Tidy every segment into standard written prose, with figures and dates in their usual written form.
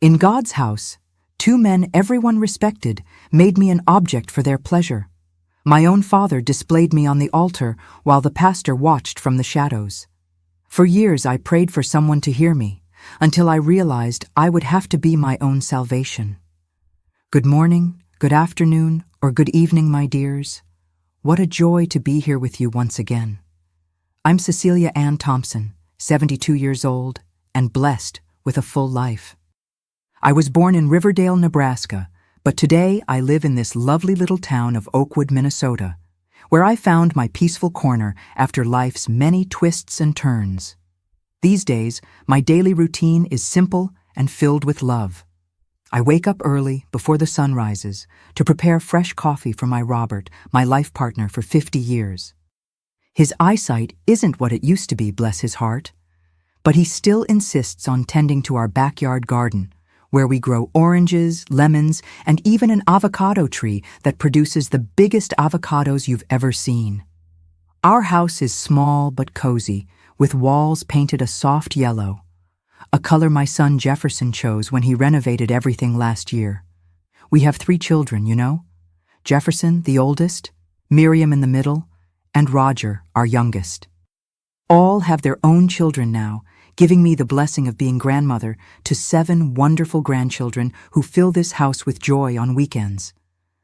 In God's house, two men everyone respected made me an object for their pleasure. My own father displayed me on the altar while the pastor watched from the shadows. For years I prayed for someone to hear me, until I realized I would have to be my own salvation. Good morning, good afternoon, or good evening, my dears. What a joy to be here with you once again. I'm Cecilia Ann Thompson, 72 years old, and blessed with a full life. I was born in Riverdale, Nebraska, but today I live in this lovely little town of Oakwood, Minnesota, where I found my peaceful corner after life's many twists and turns. These days, my daily routine is simple and filled with love. I wake up early, before the sun rises, to prepare fresh coffee for my Robert, my life partner for 50 years. His eyesight isn't what it used to be, bless his heart, but he still insists on tending to our backyard garden, where we grow oranges, lemons, and even an avocado tree that produces the biggest avocados you've ever seen. Our house is small but cozy, with walls painted a soft yellow, a color my son Jefferson chose when he renovated everything last year. We have 3 children, you know? Jefferson, the oldest, Miriam in the middle, and Roger, our youngest. All have their own children now, giving me the blessing of being grandmother to 7 wonderful grandchildren who fill this house with joy on weekends.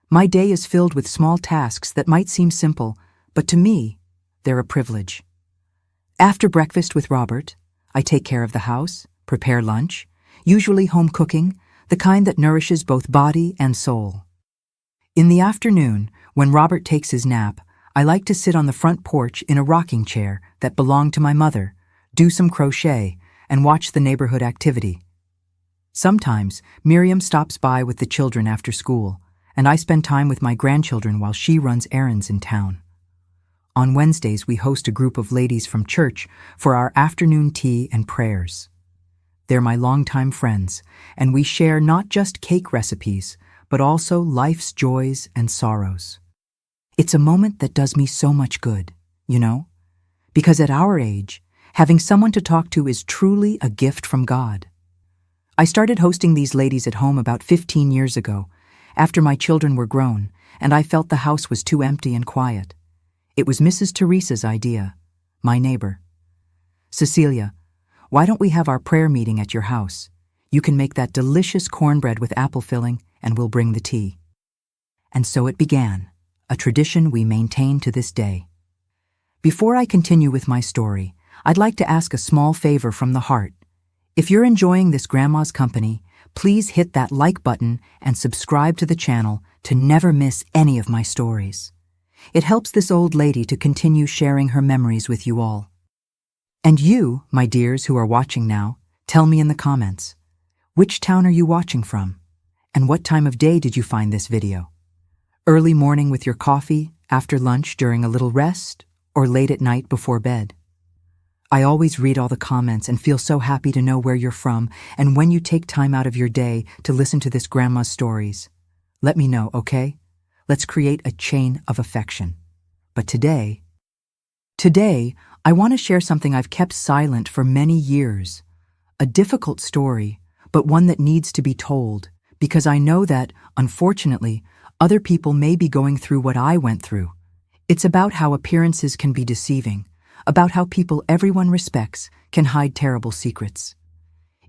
My day is filled with small tasks that might seem simple, but to me, they're a privilege. After breakfast with Robert, I take care of the house, prepare lunch, usually home cooking, the kind that nourishes both body and soul. In the afternoon, when Robert takes his nap, I like to sit on the front porch in a rocking chair that belonged to my mother, do some crochet, and watch the neighborhood activity. Sometimes, Miriam stops by with the children after school, and I spend time with my grandchildren while she runs errands in town. On Wednesdays, we host a group of ladies from church for our afternoon tea and prayers. They're my longtime friends, and we share not just cake recipes, but also life's joys and sorrows. It's a moment that does me so much good, you know? Because at our age, having someone to talk to is truly a gift from God. I started hosting these ladies at home about 15 years ago, after my children were grown, and I felt the house was too empty and quiet. It was Mrs. Teresa's idea, my neighbor. Cecilia, why don't we have our prayer meeting at your house? You can make that delicious cornbread with apple filling, and we'll bring the tea. And so it began, a tradition we maintain to this day. Before I continue with my story, I'd like to ask a small favor from the heart. If you're enjoying this grandma's company, please hit that like button and subscribe to the channel to never miss any of my stories. It helps this old lady to continue sharing her memories with you all. And you, my dears who are watching now, tell me in the comments, which town are you watching from? And what time of day did you find this video? Early morning with your coffee, after lunch during a little rest, or late at night before bed? I always read all the comments and feel so happy to know where you're from and when you take time out of your day to listen to this grandma's stories. Let me know, okay? Let's create a chain of affection. But today, I want to share something I've kept silent for many years. A difficult story, but one that needs to be told, because I know that, unfortunately, other people may be going through what I went through. It's about how appearances can be deceiving, about how people everyone respects can hide terrible secrets.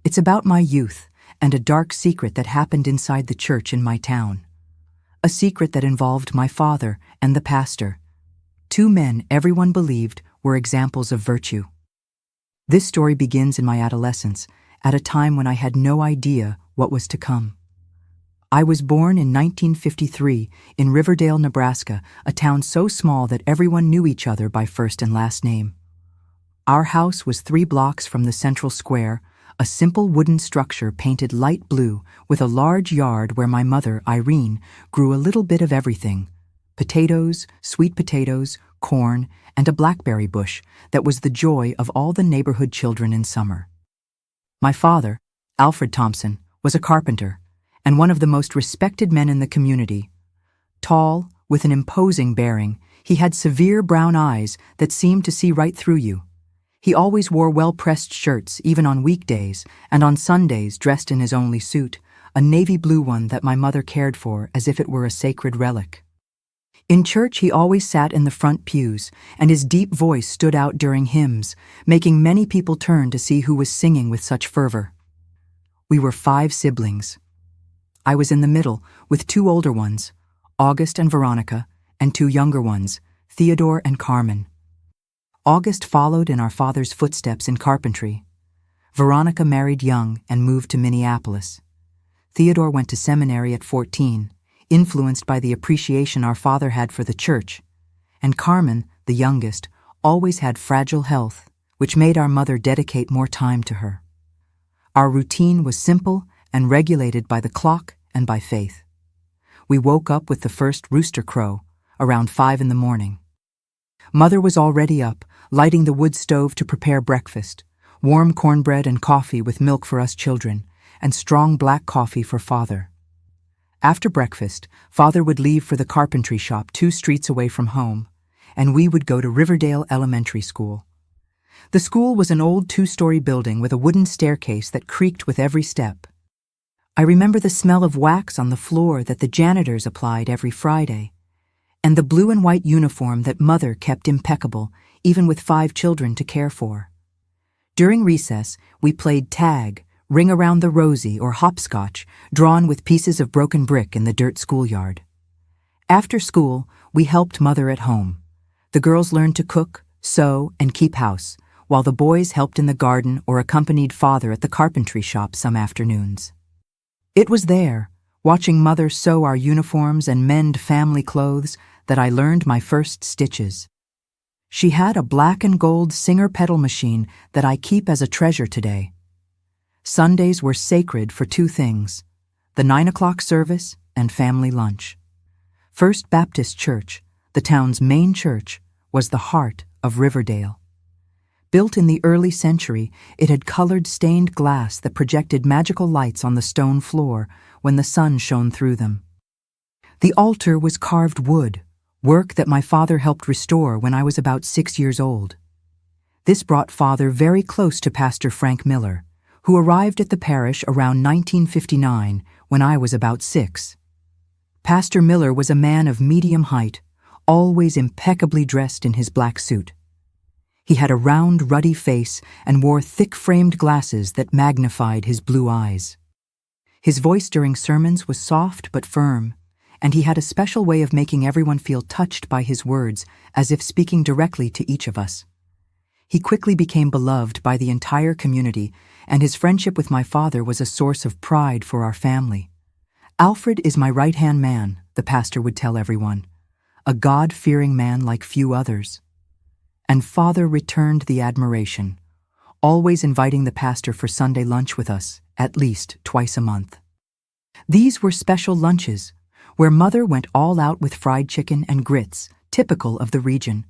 It's about my youth and a dark secret that happened inside the church in my town. A secret that involved my father and the pastor, 2 men everyone believed were examples of virtue. This story begins in my adolescence, at a time when I had no idea what was to come. I was born in 1953 in Riverdale, Nebraska, a town so small that everyone knew each other by first and last name. Our house was 3 blocks from the central square, a simple wooden structure painted light blue with a large yard where my mother, Irene, grew a little bit of everything: potatoes, sweet potatoes, corn, and a blackberry bush that was the joy of all the neighborhood children in summer. My father, Alfred Thompson, was a carpenter and one of the most respected men in the community. Tall, with an imposing bearing, he had severe brown eyes that seemed to see right through you. He always wore well-pressed shirts, even on weekdays, and on Sundays dressed in his only suit, a navy blue one that my mother cared for as if it were a sacred relic. In church, he always sat in the front pews, and his deep voice stood out during hymns, making many people turn to see who was singing with such fervor. We were 5 siblings. I was in the middle, with 2 older ones, August and Veronica, and 2 younger ones, Theodore and Carmen. August followed in our father's footsteps in carpentry. Veronica married young and moved to Minneapolis. Theodore went to seminary at 14, influenced by the appreciation our father had for the church, and Carmen, the youngest, always had fragile health, which made our mother dedicate more time to her. Our routine was simple and regulated by the clock and by faith. We woke up with the first rooster crow, around 5 in the morning. Mother was already up, lighting the wood stove to prepare breakfast, warm cornbread and coffee with milk for us children, and strong black coffee for Father. After breakfast, Father would leave for the carpentry shop 2 streets away from home, and we would go to Riverdale Elementary School. The school was an old 2-story building with a wooden staircase that creaked with every step. I remember the smell of wax on the floor that the janitors applied every Friday, and the blue and white uniform that Mother kept impeccable, even with 5 children to care for. During recess, we played tag, ring around the rosy, or hopscotch, drawn with pieces of broken brick in the dirt schoolyard. After school, we helped Mother at home. The girls learned to cook, sew, and keep house, while the boys helped in the garden or accompanied Father at the carpentry shop some afternoons. It was there, watching Mother sew our uniforms and mend family clothes, that I learned my first stitches. She had a black and gold Singer pedal machine that I keep as a treasure today. Sundays were sacred for 2 things, the 9 o'clock service and family lunch. First Baptist Church, the town's main church, was the heart of Riverdale. Built in the early century, it had colored stained glass that projected magical lights on the stone floor when the sun shone through them. The altar was carved wood, work that my father helped restore when I was about 6 years old. This brought Father very close to Pastor Frank Miller, who arrived at the parish around 1959 when I was about 6. Pastor Miller was a man of medium height, always impeccably dressed in his black suit. He had a round, ruddy face and wore thick-framed glasses that magnified his blue eyes. His voice during sermons was soft but firm, and he had a special way of making everyone feel touched by his words, as if speaking directly to each of us. He quickly became beloved by the entire community, and his friendship with my father was a source of pride for our family. "Alfred is my right-hand man," the pastor would tell everyone, "a God-fearing man like few others." And Father returned the admiration, always inviting the pastor for Sunday lunch with us, at least twice a month. These were special lunches, where Mother went all out with fried chicken and grits, typical of the region,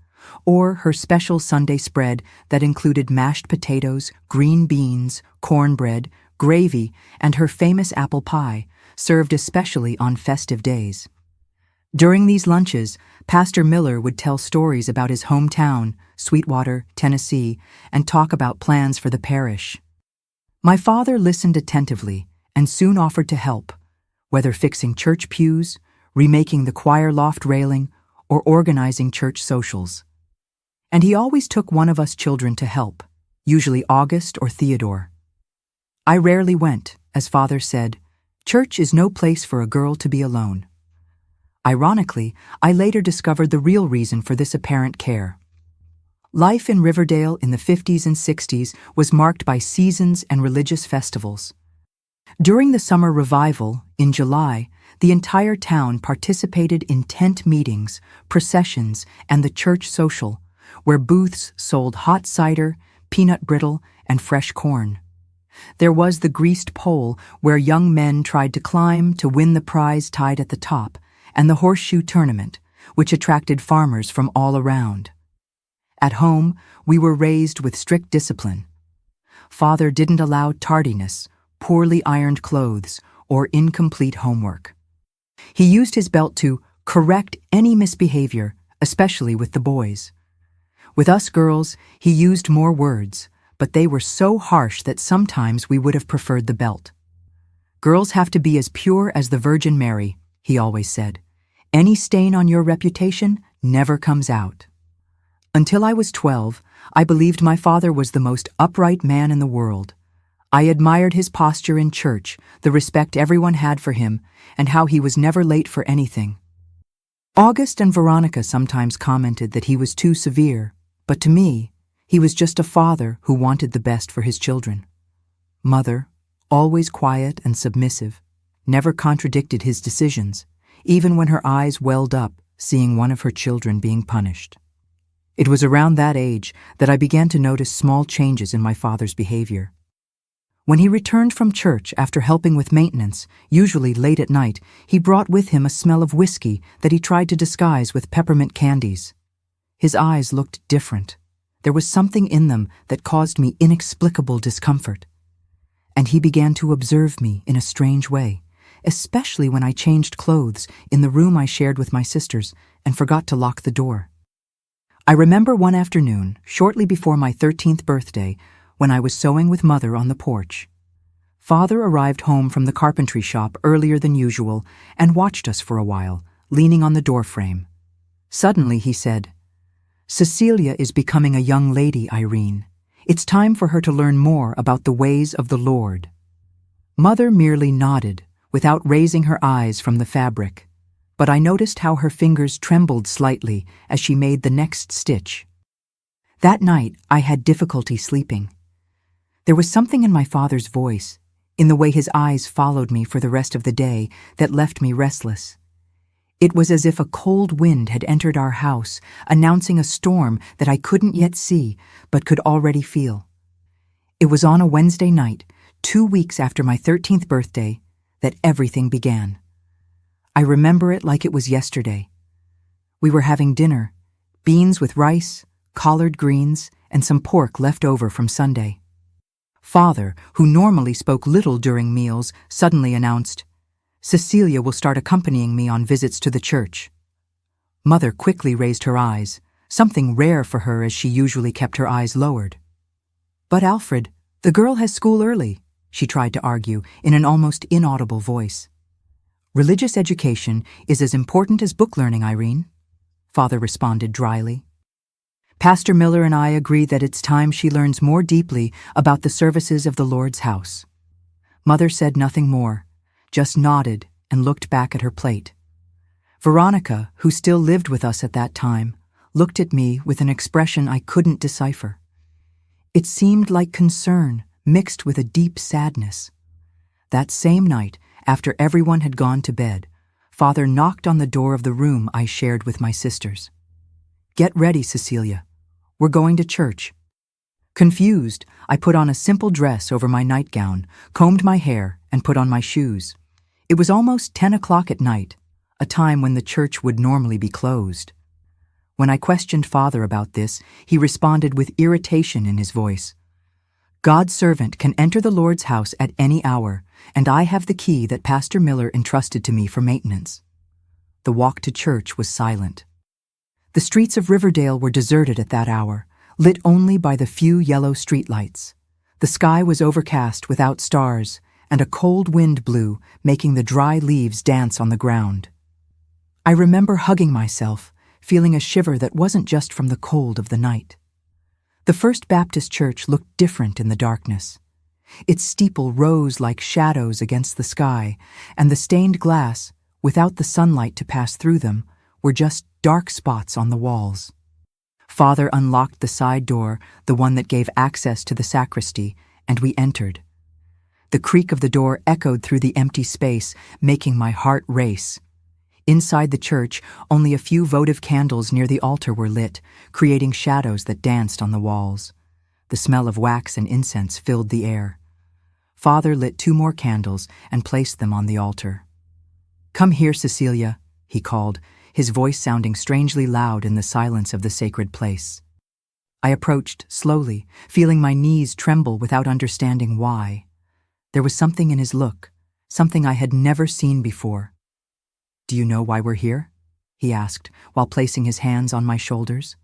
or her special Sunday spread that included mashed potatoes, green beans, cornbread, gravy, and her famous apple pie, served especially on festive days. During these lunches, Pastor Miller would tell stories about his hometown, Sweetwater, Tennessee, and talk about plans for the parish. My father listened attentively and soon offered to help, whether fixing church pews, remaking the choir loft railing, or organizing church socials. And he always took one of us children to help, usually August or Theodore. I rarely went, as Father said, "Church is no place for a girl to be alone." Ironically, I later discovered the real reason for this apparent care. Life in Riverdale in the 50s and 60s was marked by seasons and religious festivals. During the summer revival, in July, the entire town participated in tent meetings, processions, and the church social, where booths sold hot cider, peanut brittle, and fresh corn. There was the greased pole where young men tried to climb to win the prize tied at the top, and the horseshoe tournament, which attracted farmers from all around. At home, we were raised with strict discipline. Father didn't allow tardiness, poorly ironed clothes, or incomplete homework. He used his belt to correct any misbehavior, especially with the boys. With us girls, he used more words, but they were so harsh that sometimes we would have preferred the belt. Girls have to be as pure as the Virgin Mary, he always said. Any stain on your reputation never comes out. Until I was 12, I believed my father was the most upright man in the world. I admired his posture in church, the respect everyone had for him, and how he was never late for anything. August and Veronica sometimes commented that he was too severe, but to me, he was just a father who wanted the best for his children. Mother, always quiet and submissive, never contradicted his decisions, even when her eyes welled up seeing one of her children being punished. It was around that age that I began to notice small changes in my father's behavior. When he returned from church after helping with maintenance, usually late at night, he brought with him a smell of whiskey that he tried to disguise with peppermint candies. His eyes looked different. There was something in them that caused me inexplicable discomfort. And he began to observe me in a strange way, especially when I changed clothes in the room I shared with my sisters and forgot to lock the door. I remember one afternoon, shortly before my 13th birthday, when I was sewing with Mother on the porch. Father arrived home from the carpentry shop earlier than usual and watched us for a while, leaning on the doorframe. Suddenly he said, "Cecilia is becoming a young lady, Irene. It's time for her to learn more about the ways of the Lord." Mother merely nodded, without raising her eyes from the fabric, but I noticed how her fingers trembled slightly as she made the next stitch. That night, I had difficulty sleeping. There was something in my father's voice, in the way his eyes followed me for the rest of the day, that left me restless. It was as if a cold wind had entered our house, announcing a storm that I couldn't yet see, but could already feel. It was on a Wednesday night, 2 weeks after my 13th birthday, that everything began. I remember it like it was yesterday. We were having dinner, beans with rice, collard greens, and some pork left over from Sunday. Father, who normally spoke little during meals, suddenly announced, "Cecilia will start accompanying me on visits to the church." Mother quickly raised her eyes, something rare for her as she usually kept her eyes lowered. "But Alfred, the girl has school early," she tried to argue in an almost inaudible voice. "Religious education is as important as book learning, Irene," Father responded dryly. "Pastor Miller and I agree that it's time she learns more deeply about the services of the Lord's house." Mother said nothing more, just nodded and looked back at her plate. Veronica, who still lived with us at that time, looked at me with an expression I couldn't decipher. It seemed like concern mixed with a deep sadness. That same night, after everyone had gone to bed, Father knocked on the door of the room I shared with my sisters. "Get ready, Cecilia. We're going to church." Confused, I put on a simple dress over my nightgown, combed my hair, and put on my shoes. It was almost 10 o'clock at night, a time when the church would normally be closed. When I questioned Father about this, he responded with irritation in his voice. "God's servant can enter the Lord's house at any hour, and I have the key that Pastor Miller entrusted to me for maintenance." The walk to church was silent. The streets of Riverdale were deserted at that hour, lit only by the few yellow streetlights. The sky was overcast without stars, and a cold wind blew, making the dry leaves dance on the ground. I remember hugging myself, feeling a shiver that wasn't just from the cold of the night. The First Baptist Church looked different in the darkness. Its steeple rose like shadows against the sky, and the stained glass, without the sunlight to pass through them, were just dark spots on the walls. Father unlocked the side door, the one that gave access to the sacristy, and we entered. The creak of the door echoed through the empty space, making my heart race. Inside the church, only a few votive candles near the altar were lit, creating shadows that danced on the walls. The smell of wax and incense filled the air. Father lit 2 more candles and placed them on the altar. "Come here, Cecilia," he called, his voice sounding strangely loud in the silence of the sacred place. I approached slowly, feeling my knees tremble without understanding why. There was something in his look, something I had never seen before. "Do you know why we're here?" he asked, while placing his hands on my shoulders.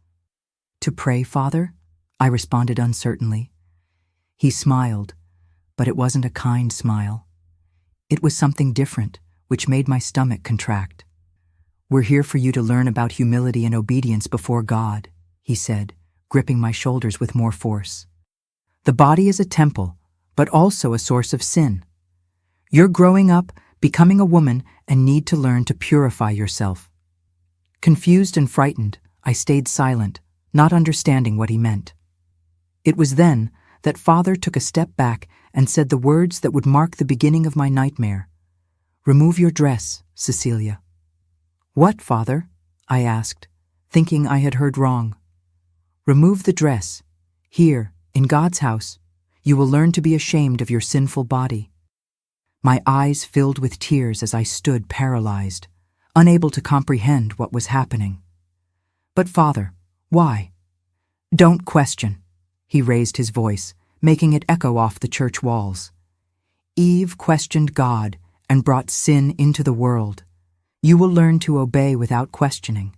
To pray, Father? I responded uncertainly. He smiled, but it wasn't a kind smile. It was something different, which made my stomach contract. We're here for you to learn about humility and obedience before God, he said, gripping my shoulders with more force. The body is a temple, but also a source of sin. You're growing up, becoming a woman, and need to learn to purify yourself. Confused and frightened, I stayed silent, not understanding what he meant. It was then that Father took a step back and said the words that would mark the beginning of my nightmare. "Remove your dress, Cecilia." "What, Father?" I asked, thinking I had heard wrong. "Remove the dress. Here, in God's house, you will learn to be ashamed of your sinful body." My eyes filled with tears as I stood paralyzed, unable to comprehend what was happening. "But Father, why?" "Don't question." He raised his voice, making it echo off the church walls. "Eve questioned God and brought sin into the world. You will learn to obey without questioning."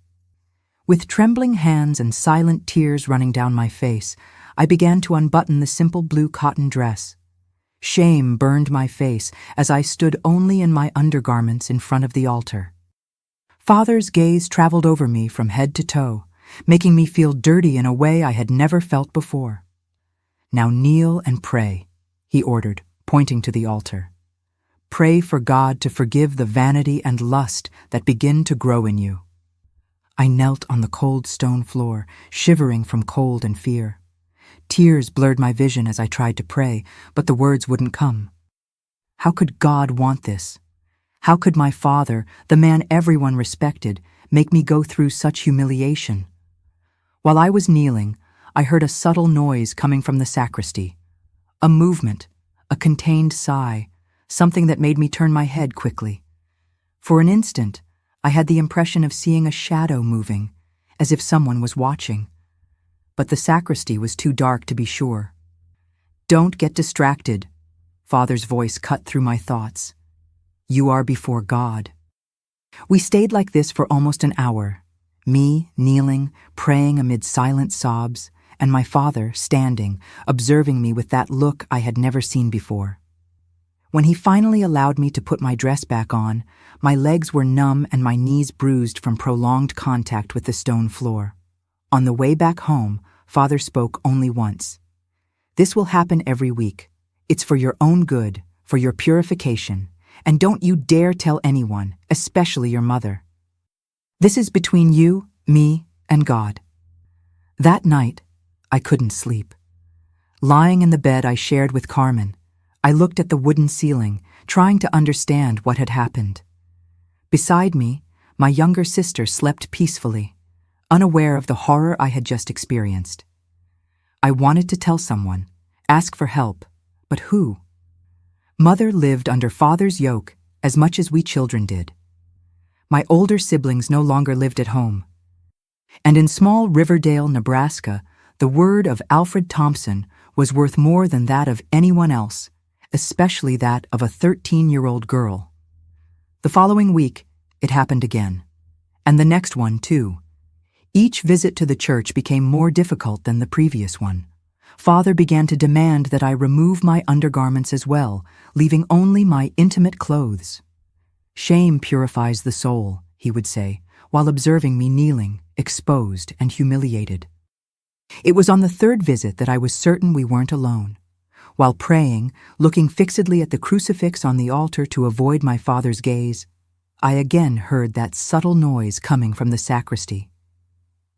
With trembling hands and silent tears running down my face, I began to unbutton the simple blue cotton dress. Shame burned my face as I stood only in my undergarments in front of the altar. Father's gaze traveled over me from head to toe, making me feel dirty in a way I had never felt before. "Now kneel and pray," he ordered, pointing to the altar. "Pray for God to forgive the vanity and lust that begin to grow in you." I knelt on the cold stone floor, shivering from cold and fear. Tears blurred my vision as I tried to pray, but the words wouldn't come. How could God want this? How could my father, the man everyone respected, make me go through such humiliation? While I was kneeling, I heard a subtle noise coming from the sacristy. A movement, a contained sigh, something that made me turn my head quickly. For an instant, I had the impression of seeing a shadow moving, as if someone was watching. But the sacristy was too dark to be sure. "Don't get distracted," Father's voice cut through my thoughts. "You are before God." We stayed like this for almost an hour, me kneeling, praying amid silent sobs, and my father standing, observing me with that look I had never seen before. When he finally allowed me to put my dress back on, my legs were numb and my knees bruised from prolonged contact with the stone floor. On the way back home, Father spoke only once. "This will happen every week. It's for your own good, for your purification, and don't you dare tell anyone, especially your mother. This is between you, me, and God." That night, I couldn't sleep. Lying in the bed I shared with Carmen, I looked at the wooden ceiling, trying to understand what had happened. Beside me, my younger sister slept peacefully, unaware of the horror I had just experienced. I wanted to tell someone, ask for help, but who? Mother lived under Father's yoke as much as we children did. My older siblings no longer lived at home. And in small Riverdale, Nebraska, the word of Alfred Thompson was worth more than that of anyone else, especially that of a 13-year-old girl. The following week, it happened again. And the next one, too. Each visit to the church became more difficult than the previous one. Father began to demand that I remove my undergarments as well, leaving only my intimate clothes. "Shame purifies the soul," he would say, while observing me kneeling, exposed and humiliated. It was on the third visit that I was certain we weren't alone. While praying, looking fixedly at the crucifix on the altar to avoid my father's gaze, I again heard that subtle noise coming from the sacristy.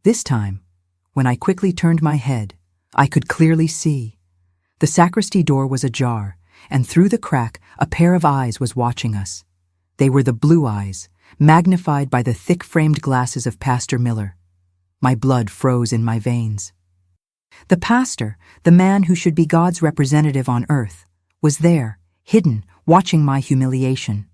This time, when I quickly turned my head, I could clearly see. The sacristy door was ajar, and through the crack a pair of eyes was watching us. They were the blue eyes, magnified by the thick-framed glasses of Pastor Miller. My blood froze in my veins. The pastor, the man who should be God's representative on earth, was there, hidden, watching my humiliation.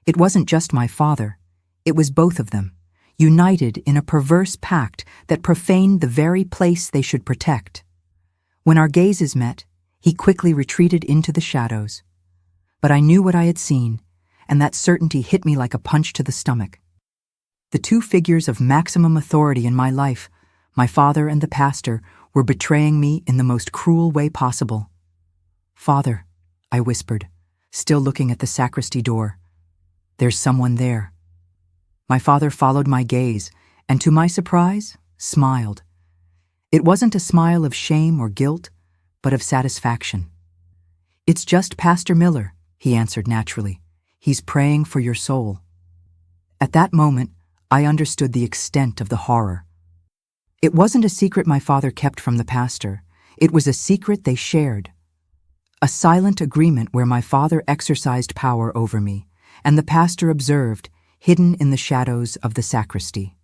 It wasn't just my father, it was both of them, united in a perverse pact that profaned the very place they should protect. When our gazes met, he quickly retreated into the shadows. But I knew what I had seen, and that certainty hit me like a punch to the stomach. The two figures of maximum authority in my life, My father and the pastor were betraying me in the most cruel way possible. "Father," I whispered, still looking at the sacristy door. "There's someone there." My father followed my gaze and, to my surprise, smiled. It wasn't a smile of shame or guilt, but of satisfaction. "It's just Pastor Miller," he answered naturally. "He's praying for your soul." At that moment, I understood the extent of the horror. It wasn't a secret my father kept from the pastor. It was a secret they shared. A silent agreement where my father exercised power over me, and the pastor observed, hidden in the shadows of the sacristy.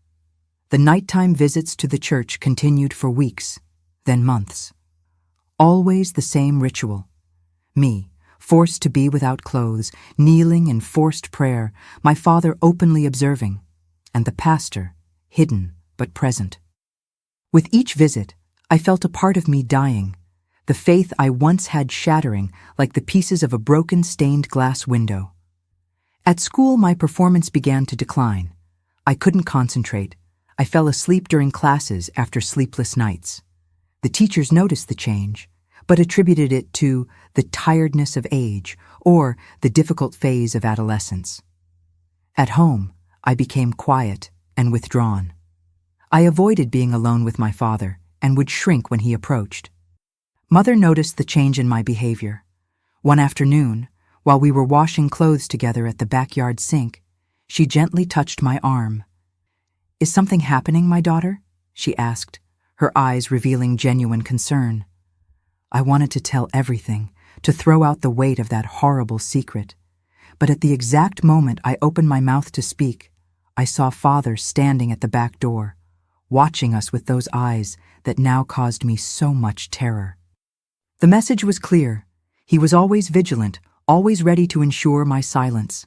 The nighttime visits to the church continued for weeks, then months. Always the same ritual. Me, forced to be without clothes, kneeling in forced prayer, my father openly observing, and the pastor, hidden but present. With each visit, I felt a part of me dying, the faith I once had shattering like the pieces of a broken stained glass window. At school, my performance began to decline. I couldn't concentrate. I fell asleep during classes after sleepless nights. The teachers noticed the change, but attributed it to the tiredness of age or the difficult phase of adolescence. At home, I became quiet and withdrawn. I avoided being alone with my father and would shrink when he approached. Mother noticed the change in my behavior. One afternoon, while we were washing clothes together at the backyard sink, she gently touched my arm. "Is something happening, my daughter?" she asked, her eyes revealing genuine concern. I wanted to tell everything, to throw out the weight of that horrible secret. But at the exact moment I opened my mouth to speak, I saw Father standing at the back door, watching us with those eyes that now caused me so much terror. The message was clear. He was always vigilant, always ready to ensure my silence.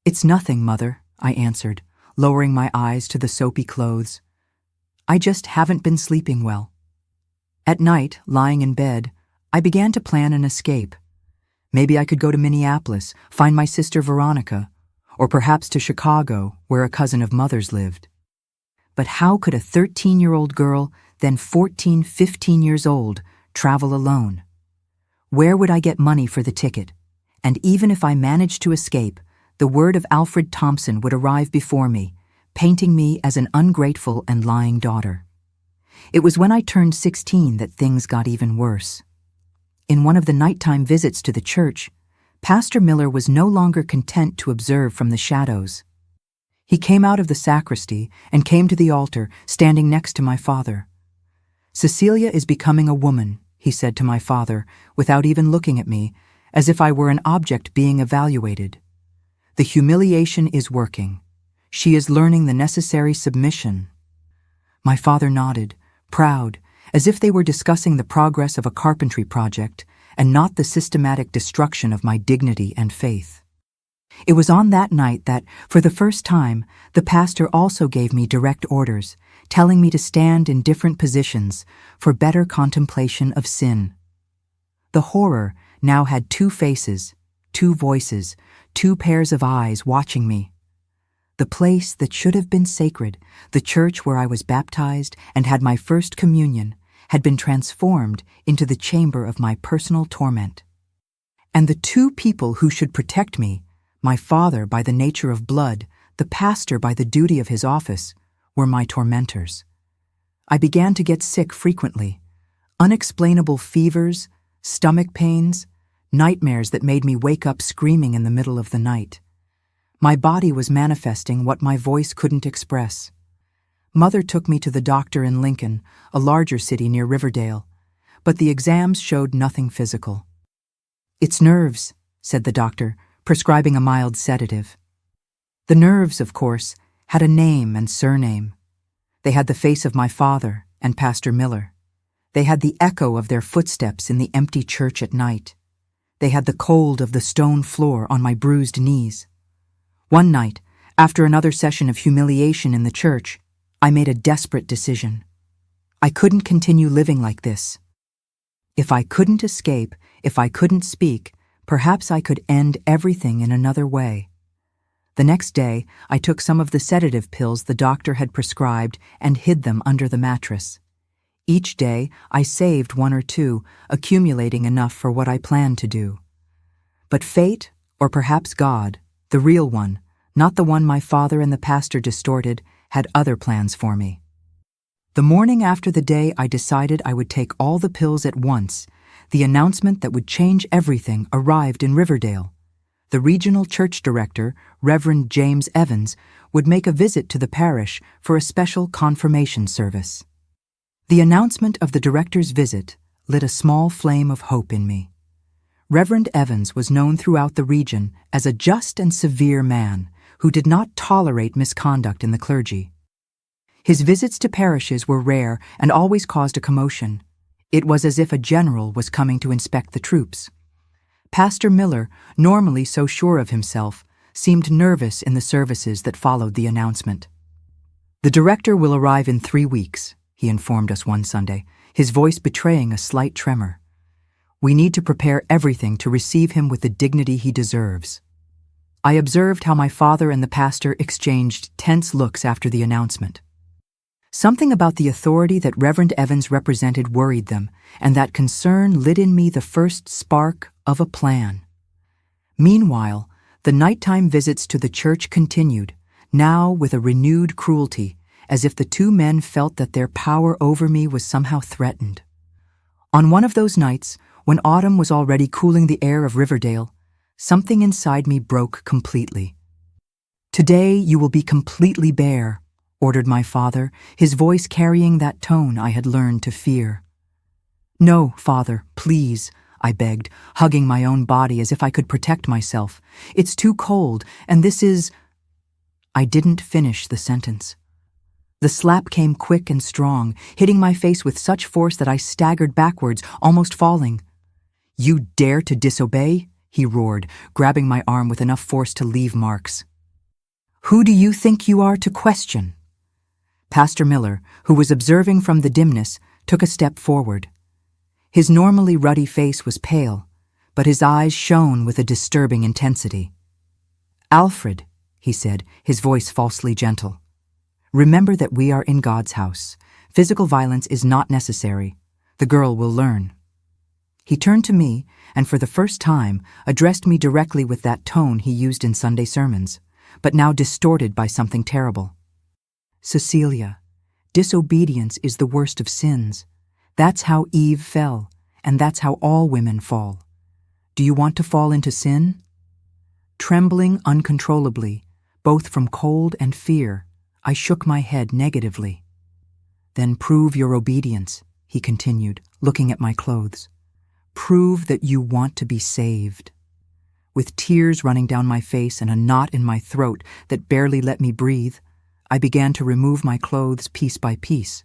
"It's nothing, Mother," I answered, lowering my eyes to the soapy clothes. "I just haven't been sleeping well." At night, lying in bed, I began to plan an escape. Maybe I could go to Minneapolis, find my sister Veronica, or perhaps to Chicago, where a cousin of Mother's lived. But how could a 13-year-old girl, then 14, 15 years old, travel alone? Where would I get money for the ticket? And even if I managed to escape, the word of Alfred Thompson would arrive before me, painting me as an ungrateful and lying daughter. It was when I turned 16 that things got even worse. In one of the nighttime visits to the church, Pastor Miller was no longer content to observe from the shadows. He came out of the sacristy and came to the altar, standing next to my father. "Cecilia is becoming a woman," he said to my father, without even looking at me, as if I were an object being evaluated. "The humiliation is working. She is learning the necessary submission." My father nodded, proud, as if they were discussing the progress of a carpentry project and not the systematic destruction of my dignity and faith. It was on that night that, for the first time, the pastor also gave me direct orders, telling me to stand in different positions for better contemplation of sin. The horror now had two faces, two voices, two pairs of eyes watching me. The place that should have been sacred, the church where I was baptized and had my first communion, had been transformed into the chamber of my personal torment. And the two people who should protect me, my father by the nature of blood, the pastor by the duty of his office, were my tormentors. I began to get sick frequently. Unexplainable fevers, stomach pains, nightmares that made me wake up screaming in the middle of the night. My body was manifesting what my voice couldn't express. Mother took me to the doctor in Lincoln, a larger city near Riverdale, but the exams showed nothing physical. "It's nerves," said the doctor, prescribing a mild sedative. The nerves, of course, had a name and surname. They had the face of my father and Pastor Miller. They had the echo of their footsteps in the empty church at night. They had the cold of the stone floor on my bruised knees. One night, after another session of humiliation in the church, I made a desperate decision. I couldn't continue living like this. If I couldn't escape, if I couldn't speak, perhaps I could end everything in another way. The next day, I took some of the sedative pills the doctor had prescribed and hid them under the mattress. Each day, I saved one or two, accumulating enough for what I planned to do. But fate, or perhaps God, the real one, not the one my father and the pastor distorted, had other plans for me. The morning after the day I decided I would take all the pills at once, the announcement that would change everything arrived in Riverdale. The regional church director, Reverend James Evans, would make a visit to the parish for a special confirmation service. The announcement of the director's visit lit a small flame of hope in me. Reverend Evans was known throughout the region as a just and severe man who did not tolerate misconduct in the clergy. His visits to parishes were rare and always caused a commotion. It was as if a general was coming to inspect the troops. Pastor Miller, normally so sure of himself, seemed nervous in the services that followed the announcement. "The director will arrive in 3 weeks," he informed us one Sunday, his voice betraying a slight tremor. "We need to prepare everything to receive him with the dignity he deserves." I observed how my father and the pastor exchanged tense looks after the announcement. Something about the authority that Reverend Evans represented worried them, and that concern lit in me the first spark of a plan. Meanwhile, the nighttime visits to the church continued, now with a renewed cruelty, as if the two men felt that their power over me was somehow threatened. On one of those nights, when autumn was already cooling the air of Riverdale, something inside me broke completely. "Today you will be completely bare," ordered my father, his voice carrying that tone I had learned to fear. "No, Father, please," I begged, hugging my own body as if I could protect myself. "It's too cold, and this is—" I didn't finish the sentence. The slap came quick and strong, hitting my face with such force that I staggered backwards, almost falling. "You dare to disobey?" he roared, grabbing my arm with enough force to leave marks. "Who do you think you are to question?" Pastor Miller, who was observing from the dimness, took a step forward. His normally ruddy face was pale, but his eyes shone with a disturbing intensity. "Alfred," he said, his voice falsely gentle, "remember that we are in God's house. Physical violence is not necessary. The girl will learn." He turned to me, and for the first time addressed me directly with that tone he used in Sunday sermons, but now distorted by something terrible. "Cecilia, disobedience is the worst of sins. That's how Eve fell, and that's how all women fall. Do you want to fall into sin?" Trembling uncontrollably, both from cold and fear, I shook my head negatively. "Then prove your obedience," he continued, looking at my clothes. "Prove that you want to be saved." With tears running down my face and a knot in my throat that barely let me breathe, I began to remove my clothes piece by piece.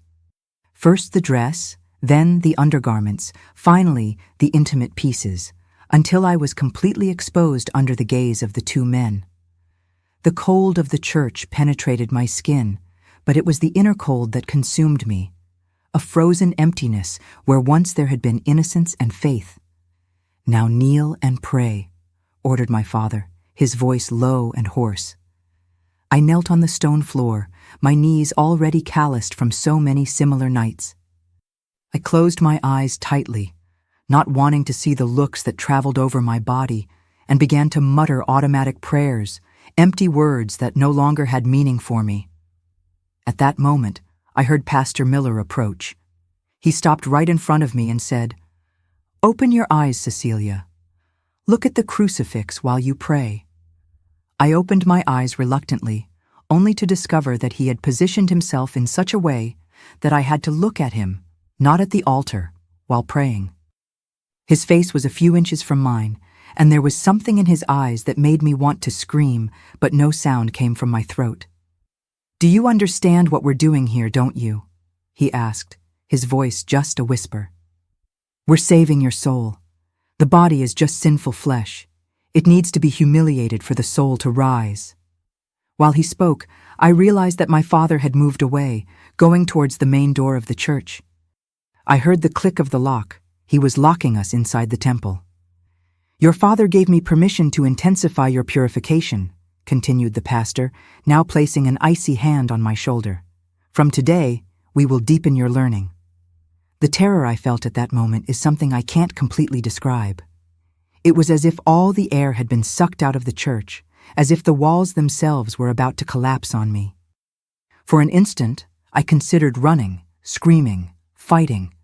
First the dress, then the undergarments, finally the intimate pieces, until I was completely exposed under the gaze of the two men. The cold of the church penetrated my skin, but it was the inner cold that consumed me, a frozen emptiness where once there had been innocence and faith. "Now kneel and pray," ordered my father, his voice low and hoarse. I knelt on the stone floor, my knees already calloused from so many similar nights. I closed my eyes tightly, not wanting to see the looks that traveled over my body, and began to mutter automatic prayers, empty words that no longer had meaning for me. At that moment, I heard Pastor Miller approach. He stopped right in front of me and said, "Open your eyes, Cecilia. Look at the crucifix while you pray." I opened my eyes reluctantly, only to discover that he had positioned himself in such a way that I had to look at him, not at the altar, while praying. His face was a few inches from mine, and there was something in his eyes that made me want to scream, but no sound came from my throat. "Do you understand what we're doing here, don't you?" he asked, his voice just a whisper. "We're saving your soul. The body is just sinful flesh. It needs to be humiliated for the soul to rise." While he spoke, I realized that my father had moved away, going towards the main door of the church. I heard the click of the lock. He was locking us inside the temple. "Your father gave me permission to intensify your purification," continued the pastor, now placing an icy hand on my shoulder. From today, we will deepen your learning. The terror I felt at that moment is something I can't completely describe. It was as if all the air had been sucked out of the church, as if the walls themselves were about to collapse on me. For an instant, I considered running, screaming, fighting.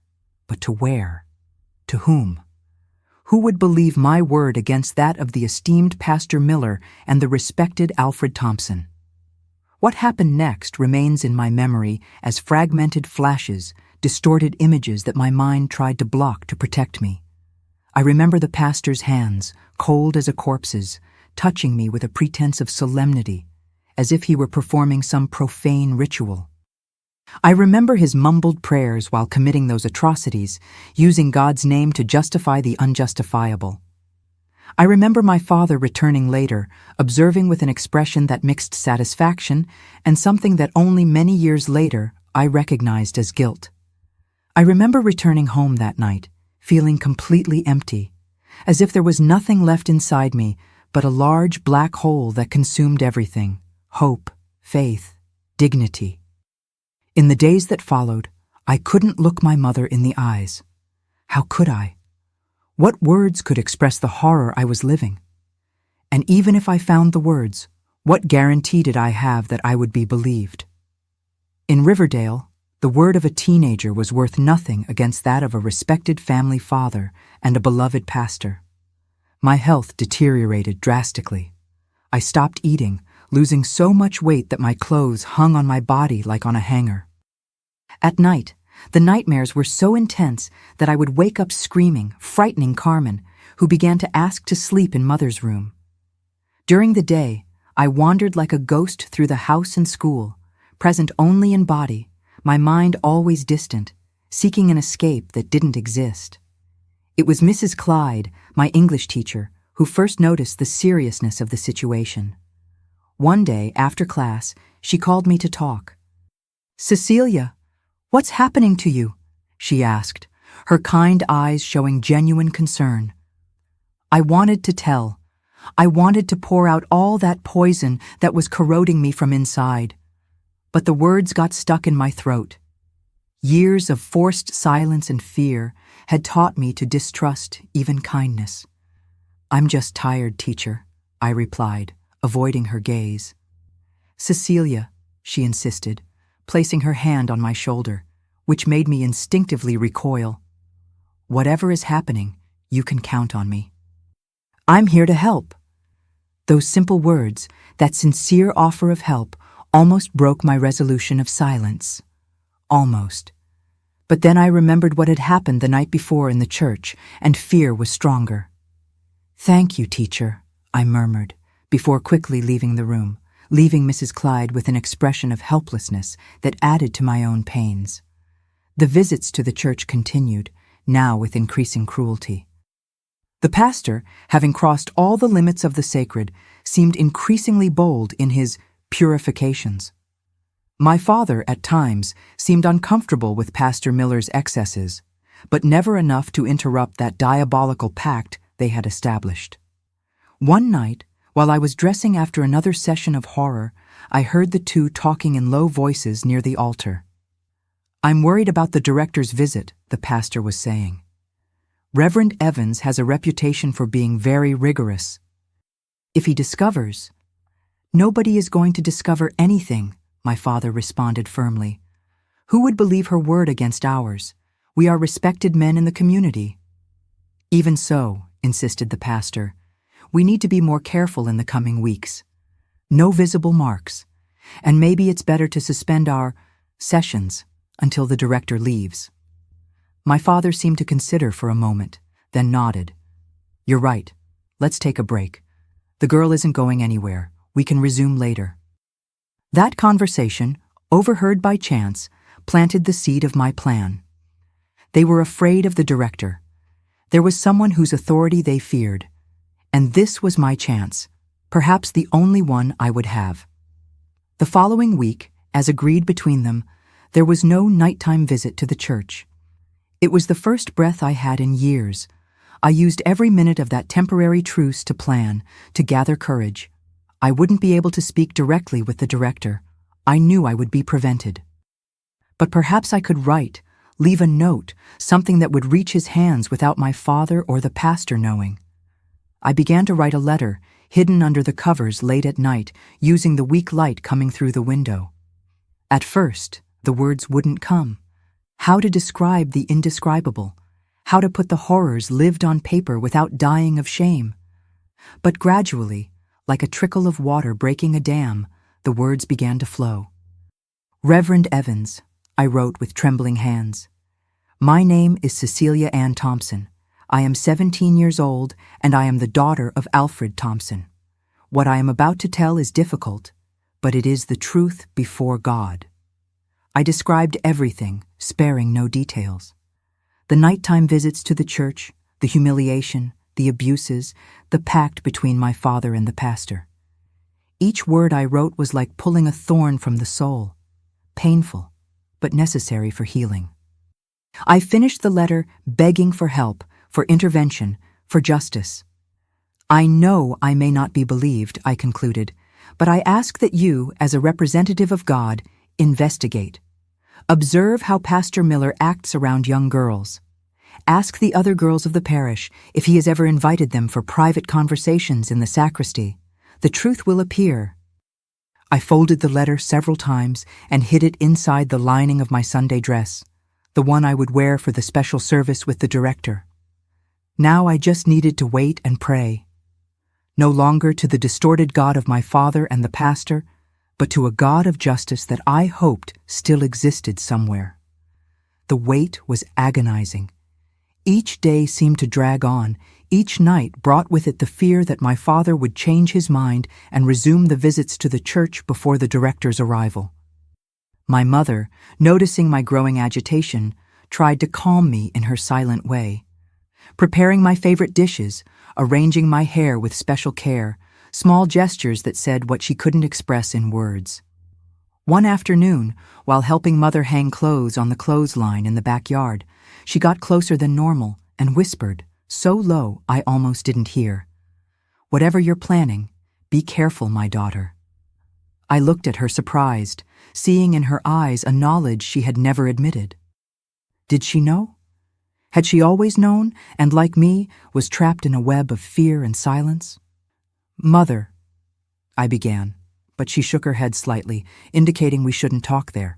But to where? To whom? Who would believe my word against that of the esteemed Pastor Miller and the respected Alfred Thompson? What happened next remains in my memory as fragmented flashes, distorted images that my mind tried to block to protect me. I remember the pastor's hands, cold as a corpse's, touching me with a pretense of solemnity, as if he were performing some profane ritual. I remember his mumbled prayers while committing those atrocities, using God's name to justify the unjustifiable. I remember my father returning later, observing with an expression that mixed satisfaction and something that only many years later I recognized as guilt. I remember returning home that night, feeling completely empty, as if there was nothing left inside me but a large black hole that consumed everything: hope, faith, dignity. In the days that followed, I couldn't look my mother in the eyes. How could I? What words could express the horror I was living? And even if I found the words, what guarantee did I have that I would be believed? In Riverdale, the word of a teenager was worth nothing against that of a respected family father and a beloved pastor. My health deteriorated drastically. I stopped eating, losing so much weight that my clothes hung on my body like on a hanger. At night, the nightmares were so intense that I would wake up screaming, frightening Carmen, who began to ask to sleep in Mother's room. During the day, I wandered like a ghost through the house and school, present only in body, my mind always distant, seeking an escape that didn't exist. It was Mrs. Clyde, my English teacher, who first noticed the seriousness of the situation. One day, after class, she called me to talk. "Cecilia, what's happening to you?" she asked, her kind eyes showing genuine concern. I wanted to tell. I wanted to pour out all that poison that was corroding me from inside. But the words got stuck in my throat. Years of forced silence and fear had taught me to distrust even kindness. "I'm just tired, teacher," I replied, avoiding her gaze. "Cecilia," she insisted, placing her hand on my shoulder, which made me instinctively recoil. "Whatever is happening, you can count on me. I'm here to help." Those simple words, that sincere offer of help, almost broke my resolution of silence. Almost. But then I remembered what had happened the night before in the church, and fear was stronger. "Thank you, teacher," I murmured, before quickly leaving the room, leaving Mrs. Clyde with an expression of helplessness that added to my own pains. The visits to the church continued, now with increasing cruelty. The pastor, having crossed all the limits of the sacred, seemed increasingly bold in his purifications. My father, at times, seemed uncomfortable with Pastor Miller's excesses, but never enough to interrupt that diabolical pact they had established. One night, while I was dressing after another session of horror, I heard the two talking in low voices near the altar. "I'm worried about the director's visit," the pastor was saying. "Reverend Evans has a reputation for being very rigorous. If he discovers—" "Nobody is going to discover anything," my father responded firmly. "Who would believe her word against ours? We are respected men in the community." "Even so," insisted the pastor, "we need to be more careful in the coming weeks. No visible marks, and maybe it's better to suspend our sessions until the director leaves." My father seemed to consider for a moment, then nodded. "You're right. Let's take a break. The girl isn't going anywhere. We can resume later." That conversation, overheard by chance, planted the seed of my plan. They were afraid of the director. There was someone whose authority they feared, and this was my chance, perhaps the only one I would have. The following week, as agreed between them, there was no nighttime visit to the church. It was the first breath I had in years. I used every minute of that temporary truce to plan, to gather courage. I wouldn't be able to speak directly with the director. I knew I would be prevented. But perhaps I could write, leave a note, something that would reach his hands without my father or the pastor knowing. I began to write a letter, hidden under the covers late at night, using the weak light coming through the window. At first, the words wouldn't come. How to describe the indescribable? How to put the horrors lived on paper without dying of shame? But gradually, like a trickle of water breaking a dam, the words began to flow. Reverend Evans, I wrote with trembling hands. My name is Cecilia Ann Thompson. I am 17 years old, and I am the daughter of Alfred Thompson. What I am about to tell is difficult, but it is the truth before God. I described everything, sparing no details. The nighttime visits to the church, the humiliation, the abuses, the pact between my father and the pastor. Each word I wrote was like pulling a thorn from the soul, painful, but necessary for healing. I finished the letter begging for help, for intervention, for justice. I know I may not be believed, I concluded, but I ask that you, as a representative of God, investigate. Observe how Pastor Miller acts around young girls. Ask the other girls of the parish if he has ever invited them for private conversations in the sacristy. The truth will appear. I folded the letter several times and hid it inside the lining of my Sunday dress, the one I would wear for the special service with the director. Now I just needed to wait and pray. No longer to the distorted God of my father and the pastor, but to a God of justice that I hoped still existed somewhere. The wait was agonizing. Each day seemed to drag on. Each night brought with it the fear that my father would change his mind and resume the visits to the church before the director's arrival. My mother, noticing my growing agitation, tried to calm me in her silent way. Preparing my favorite dishes, arranging my hair with special care, small gestures that said what she couldn't express in words. One afternoon, while helping Mother hang clothes on the clothesline in the backyard, she got closer than normal and whispered, so low I almost didn't hear, "Whatever you're planning, be careful, my daughter." I looked at her surprised, seeing in her eyes a knowledge she had never admitted. Did she know? Had she always known, and like me, was trapped in a web of fear and silence? "Mother," I began, but she shook her head slightly, indicating we shouldn't talk there.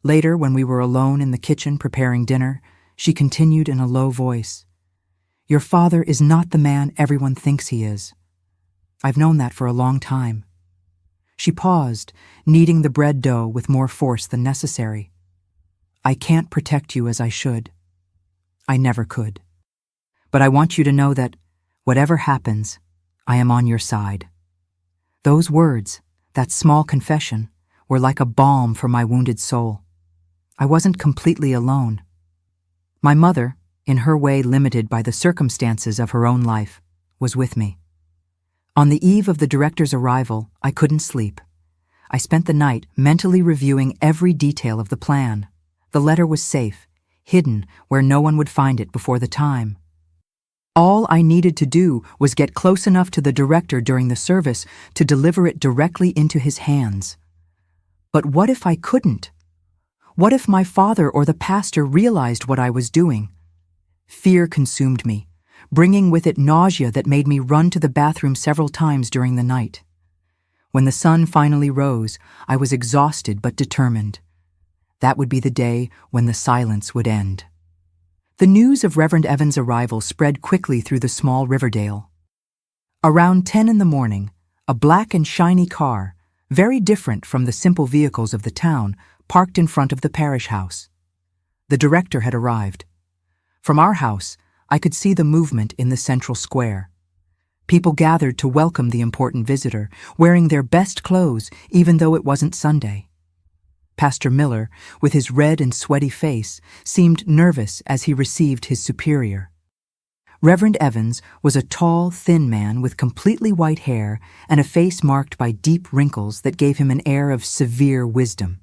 Later, when we were alone in the kitchen preparing dinner, she continued in a low voice, "Your father is not the man everyone thinks he is. I've known that for a long time." She paused, kneading the bread dough with more force than necessary. "I can't protect you as I should. I never could. But I want you to know that, whatever happens, I am on your side." Those words, that small confession, were like a balm for my wounded soul. I wasn't completely alone. My mother, in her way limited by the circumstances of her own life, was with me. On the eve of the director's arrival, I couldn't sleep. I spent the night mentally reviewing every detail of the plan. The letter was safe, hidden where no one would find it before the time. All I needed to do was get close enough to the director during the service to deliver it directly into his hands. But what if I couldn't? What if my father or the pastor realized what I was doing? Fear consumed me, bringing with it nausea that made me run to the bathroom several times during the night. When the sun finally rose, I was exhausted but determined. That would be the day when the silence would end. The news of Reverend Evans' arrival spread quickly through the small Riverdale. Around 10 in the morning, a black and shiny car, very different from the simple vehicles of the town, parked in front of the parish house. The director had arrived. From our house, I could see the movement in the central square. People gathered to welcome the important visitor, wearing their best clothes even though it wasn't Sunday. Pastor Miller, with his red and sweaty face, seemed nervous as he received his superior. Reverend Evans was a tall, thin man with completely white hair and a face marked by deep wrinkles that gave him an air of severe wisdom.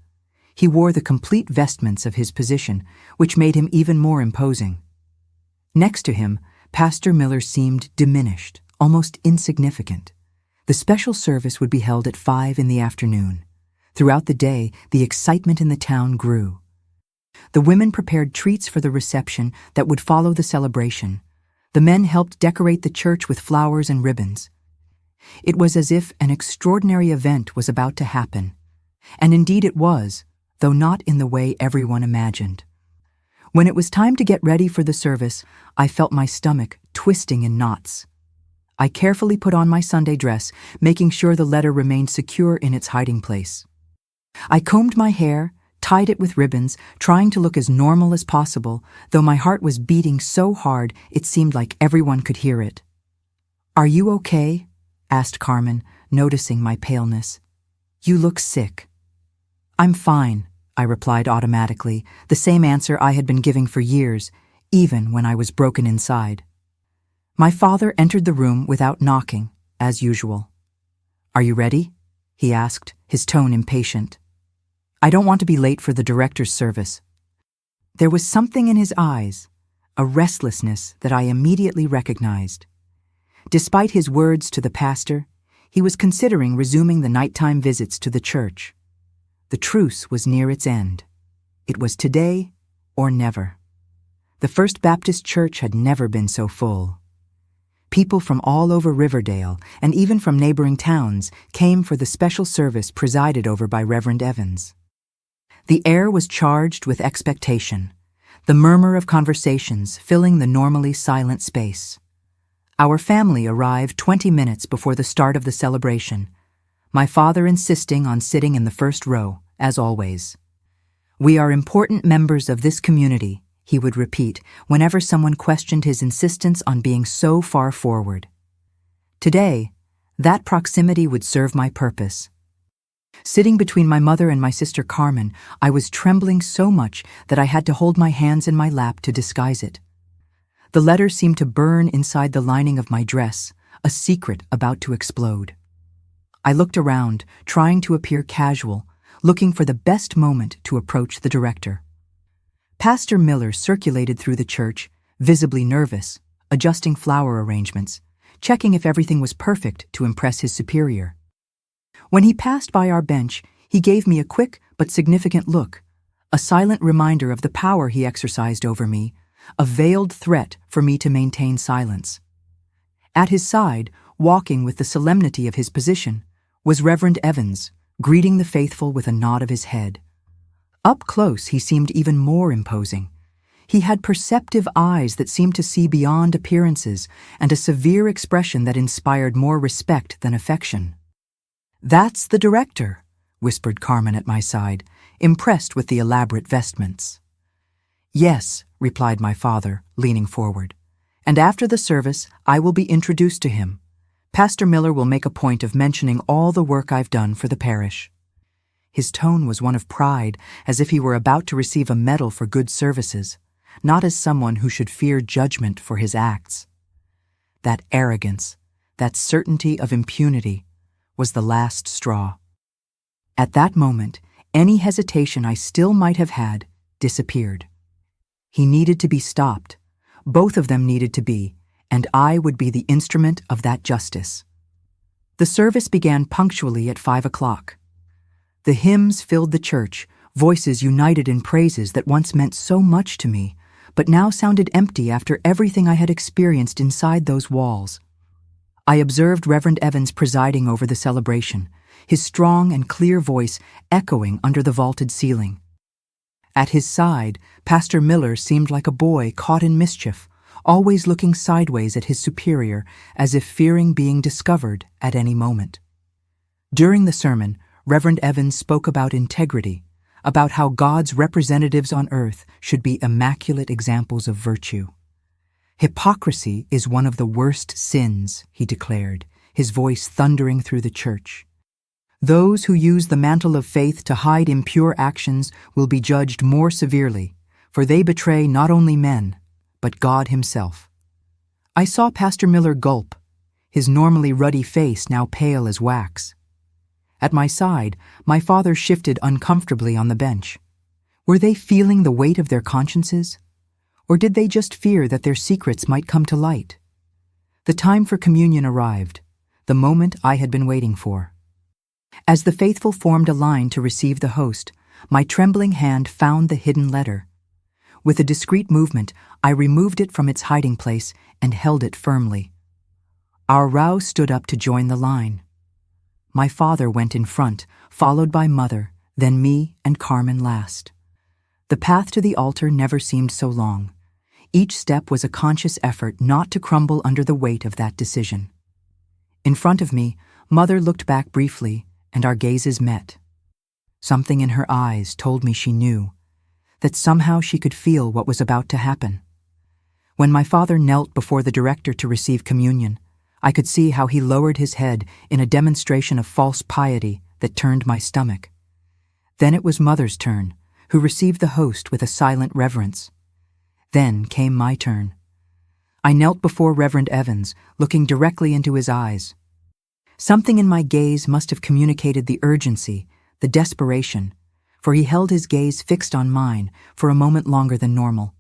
He wore the complete vestments of his position, which made him even more imposing. Next to him, Pastor Miller seemed diminished, almost insignificant. The The special service would be held at 5 in the afternoon. Throughout the day, the excitement in the town grew. The women prepared treats for the reception that would follow the celebration. The men helped decorate the church with flowers and ribbons. It was as if an extraordinary event was about to happen. And indeed it was, though not in the way everyone imagined. When it was time to get ready for the service, I felt my stomach twisting in knots. I carefully put on my Sunday dress, making sure the letter remained secure in its hiding place. I combed my hair, tied it with ribbons, trying to look as normal as possible, though my heart was beating so hard it seemed like everyone could hear it. "Are you okay?" asked Carmen, noticing my paleness. "You look sick." "I'm fine," I replied automatically, the same answer I had been giving for years, even when I was broken inside. My father entered the room without knocking, as usual. "Are you ready?" he asked, his tone impatient. "I don't want to be late for the director's service." There was something in his eyes, a restlessness that I immediately recognized. Despite his words to the pastor, he was considering resuming the nighttime visits to the church. The truce was near its end. It was today or never. The First Baptist Church had never been so full. People from all over Riverdale, and even from neighboring towns, came for the special service presided over by Reverend Evans. The air was charged with expectation, the murmur of conversations filling the normally silent space. Our family arrived 20 minutes before the start of the celebration, my father insisting on sitting in the first row, as always. "We are important members of this community," he would repeat whenever someone questioned his insistence on being so far forward. Today, that proximity would serve my purpose. Sitting between my mother and my sister Carmen, I was trembling so much that I had to hold my hands in my lap to disguise it. The letter seemed to burn inside the lining of my dress, a secret about to explode. I looked around, trying to appear casual, looking for the best moment to approach the director. Pastor Miller circulated through the church, visibly nervous, adjusting flower arrangements, checking if everything was perfect to impress his superior. When he passed by our bench, he gave me a quick but significant look, a silent reminder of the power he exercised over me, a veiled threat for me to maintain silence. At his side, walking with the solemnity of his position, was Reverend Evans, greeting the faithful with a nod of his head. Up close, he seemed even more imposing. He had perceptive eyes that seemed to see beyond appearances and a severe expression that inspired more respect than affection. "That's the director," whispered Carmen at my side, impressed with the elaborate vestments. "Yes," replied my father, leaning forward. "And after the service, I will be introduced to him. Pastor Miller will make a point of mentioning all the work I've done for the parish." His tone was one of pride, as if he were about to receive a medal for good services, not as someone who should fear judgment for his acts. That arrogance, that certainty of impunity, was the last straw. At that moment, any hesitation I still might have had disappeared. He needed to be stopped. Both of them needed to be, and I would be the instrument of that justice. The service began punctually at 5 o'clock. The hymns filled the church, voices united in praises that once meant so much to me, but now sounded empty after everything I had experienced inside those walls. I observed Reverend Evans presiding over the celebration, his strong and clear voice echoing under the vaulted ceiling. At his side, Pastor Miller seemed like a boy caught in mischief, always looking sideways at his superior as if fearing being discovered at any moment. During the sermon, Reverend Evans spoke about integrity, about how God's representatives on earth should be immaculate examples of virtue. "Hypocrisy is one of the worst sins," he declared, his voice thundering through the church. "Those who use the mantle of faith to hide impure actions will be judged more severely, for they betray not only men, but God himself." I saw Pastor Miller gulp, his normally ruddy face now pale as wax. At my side, my father shifted uncomfortably on the bench. Were they feeling the weight of their consciences? Or did they just fear that their secrets might come to light? The time for communion arrived. the moment I had been waiting for. As the faithful formed a line to receive the host, my trembling hand found the hidden letter. With a discreet movement, I removed it from its hiding place and held it firmly. Our row stood up to join the line. My father went in front, followed by Mother, then me and Carmen last. The path to the altar never seemed so long. Each step was a conscious effort not to crumble under the weight of that decision. In front of me, Mother looked back briefly, and our gazes met. Something in her eyes told me she knew, that somehow she could feel what was about to happen. When my father knelt before the director to receive communion, I could see how he lowered his head in a demonstration of false piety that turned my stomach. Then it was Mother's turn, who received the host with a silent reverence. Then came my turn. I knelt before Reverend Evans, looking directly into his eyes. Something in my gaze must have communicated the urgency, the desperation, for he held his gaze fixed on mine for a moment longer than normal.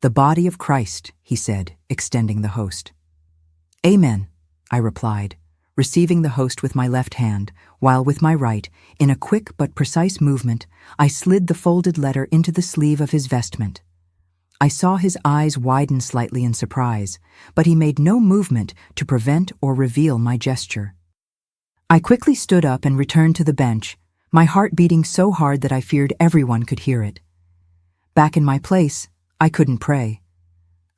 "The body of Christ," he said, extending the host. "Amen," I replied, receiving the host with my left hand, while with my right, in a quick but precise movement, I slid the folded letter into the sleeve of his vestment. I saw his eyes widen slightly in surprise, but he made no movement to prevent or reveal my gesture. I quickly stood up and returned to the bench, my heart beating so hard that I feared everyone could hear it. Back in my place, I couldn't pray.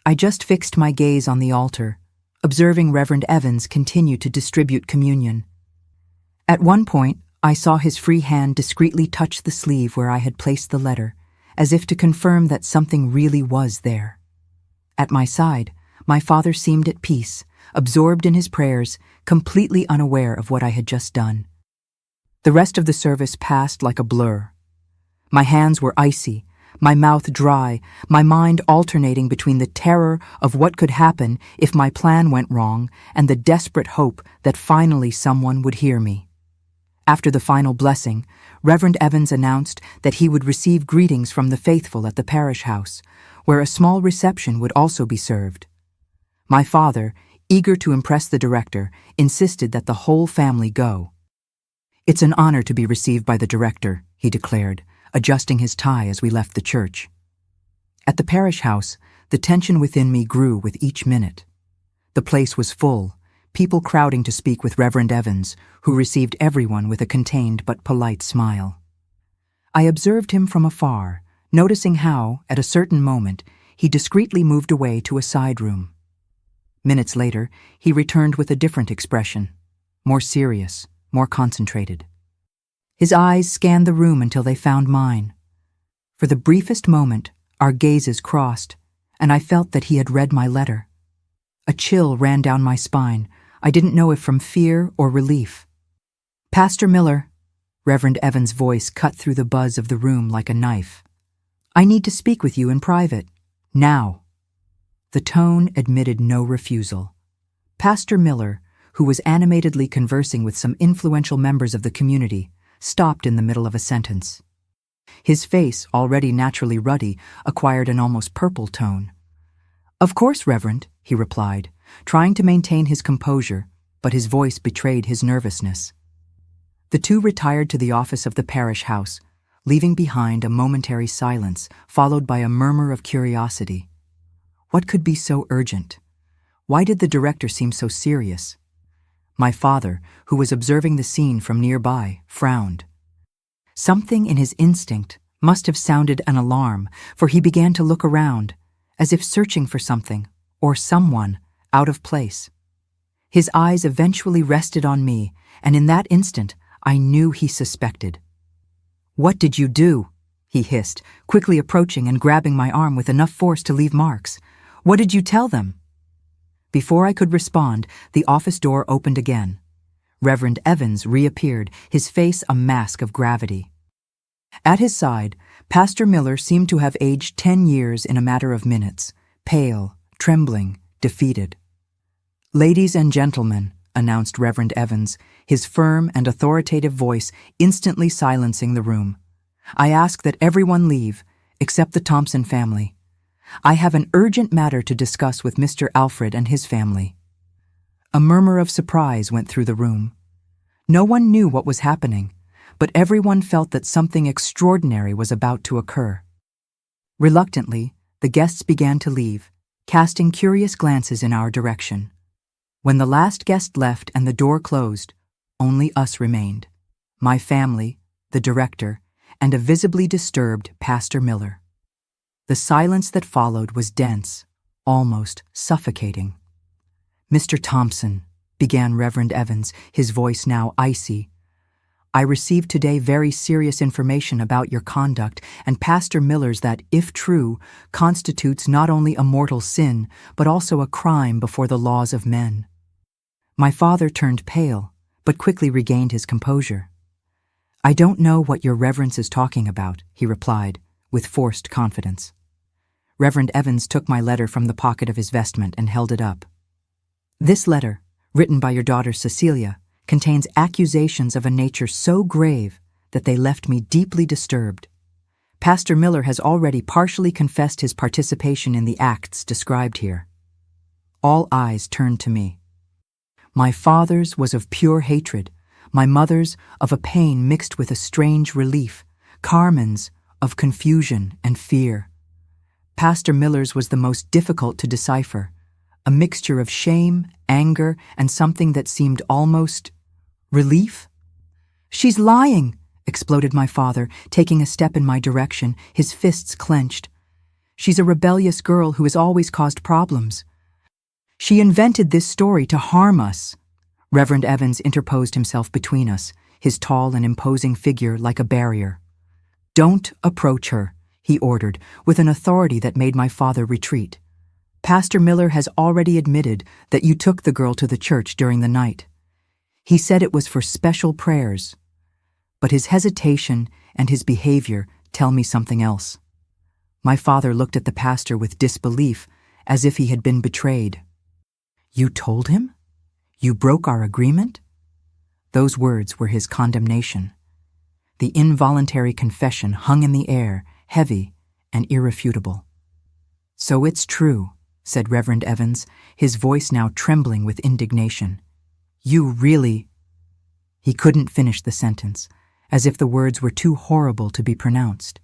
I just fixed my gaze on the altar, observing Reverend Evans continue to distribute communion. At one point, I saw his free hand discreetly touch the sleeve where I had placed the letter, as if to confirm that something really was there. At my side, my father seemed at peace, absorbed in his prayers, completely unaware of what I had just done. The rest of the service passed like a blur. My hands were icy, my mouth dry, my mind alternating between the terror of what could happen if my plan went wrong and the desperate hope that finally someone would hear me. After the final blessing, Reverend Evans announced that he would receive greetings from the faithful at the parish house, where a small reception would also be served. My father, eager to impress the director, insisted that the whole family go. "It's an honor to be received by the director," he declared, adjusting his tie as we left the church. At the parish house, the tension within me grew with each minute. The place was full, people crowding to speak with Reverend Evans, who received everyone with a contained but polite smile. I observed him from afar, noticing how, at a certain moment, he discreetly moved away to a side room. Minutes later, he returned with a different expression, more serious, more concentrated. His eyes scanned the room until they found mine. For the briefest moment, our gazes crossed, and I felt that he had read my letter. A chill ran down my spine. I didn't know if from fear or relief. "Pastor Miller," Reverend Evans' voice cut through the buzz of the room like a knife. "I need to speak with you in private. Now." The tone admitted no refusal. Pastor Miller, who was animatedly conversing with some influential members of the community, stopped in the middle of a sentence. His face, already naturally ruddy, acquired an almost purple tone. "Of course, Reverend," he replied, trying to maintain his composure, but his voice betrayed his nervousness. The two retired to the office of the parish house, leaving behind a momentary silence, followed by a murmur of curiosity. What could be so urgent? Why did the director seem so serious? My father, who was observing the scene from nearby, frowned. Something in his instinct must have sounded an alarm, for he began to look around, as if searching for something, or someone, out of place. His eyes eventually rested on me, and in that instant, I knew he suspected. "What did you do?" he hissed, quickly approaching and grabbing my arm with enough force to leave marks. "What did you tell them?" Before I could respond, the office door opened again. Reverend Evans reappeared, his face a mask of gravity. At his side, Pastor Miller seemed to have aged 10 years in a matter of minutes, pale, trembling, defeated. "Ladies and gentlemen," announced Reverend Evans, his firm and authoritative voice instantly silencing the room, "I ask that everyone leave, except the Thompson family. I have an urgent matter to discuss with Mr. Alfred and his family." A murmur of surprise went through the room. No one knew what was happening, but everyone felt that something extraordinary was about to occur. Reluctantly, the guests began to leave, casting curious glances in our direction. When the last guest left and the door closed, only us remained: my family, the director, and a visibly disturbed Pastor Miller. The silence that followed was dense, almost suffocating. "Mr. Thompson," began Reverend Evans, his voice now icy, "I received today very serious information about your conduct and Pastor Miller's that, if true, constitutes not only a mortal sin, but also a crime before the laws of men." My father turned pale, but quickly regained his composure. "I don't know what your reverence is talking about," he replied, with forced confidence. Reverend Evans took my letter from the pocket of his vestment and held it up. "This letter, written by your daughter Cecilia, contains accusations of a nature so grave that they left me deeply disturbed. Pastor Miller has already partially confessed his participation in the acts described here." All eyes turned to me. My father's was of pure hatred, my mother's of a pain mixed with a strange relief, Carmen's of confusion and fear. Pastor Miller's was the most difficult to decipher, a mixture of shame, anger, and something that seemed almost relief. "She's lying!" exploded my father, taking a step in my direction, his fists clenched. "She's a rebellious girl who has always caused problems. She invented this story to harm us." Reverend Evans interposed himself between us, his tall and imposing figure like a barrier. "Don't approach her," he ordered, with an authority that made my father retreat. "Pastor Miller has already admitted that you took the girl to the church during the night. He said it was for special prayers. But his hesitation and his behavior tell me something else." My father looked at the pastor with disbelief, as if he had been betrayed. "You told him? You broke our agreement?" Those words were his condemnation. The involuntary confession hung in the air, heavy and irrefutable. "So it's true," said Reverend Evans, his voice now trembling with indignation. "You really—" He couldn't finish the sentence, as if the words were too horrible to be pronounced.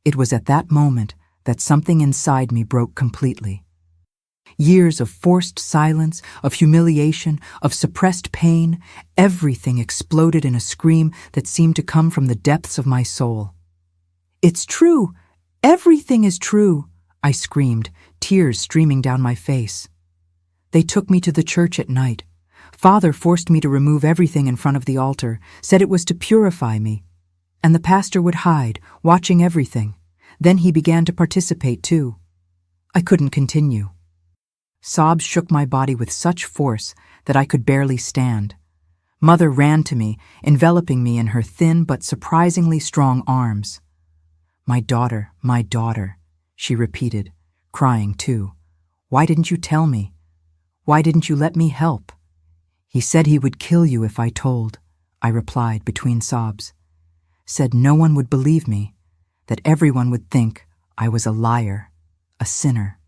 It was at that moment that something inside me broke completely. Years of forced silence, of humiliation, of suppressed pain, everything exploded in a scream that seemed to come from the depths of my soul. "It's true! Everything is true!" I screamed, tears streaming down my face. "They took me to the church at night. Father forced me to remove everything in front of the altar, said it was to purify me. And the pastor would hide, watching everything. Then he began to participate too." I couldn't continue. Sobs shook my body with such force that I could barely stand. Mother ran to me, enveloping me in her thin but surprisingly strong arms. My daughter," she repeated, crying too. "Why didn't you tell me? Why didn't you let me help?" "He said he would kill you if I told," I replied between sobs. "Said no one would believe me, that everyone would think I was a liar, a sinner."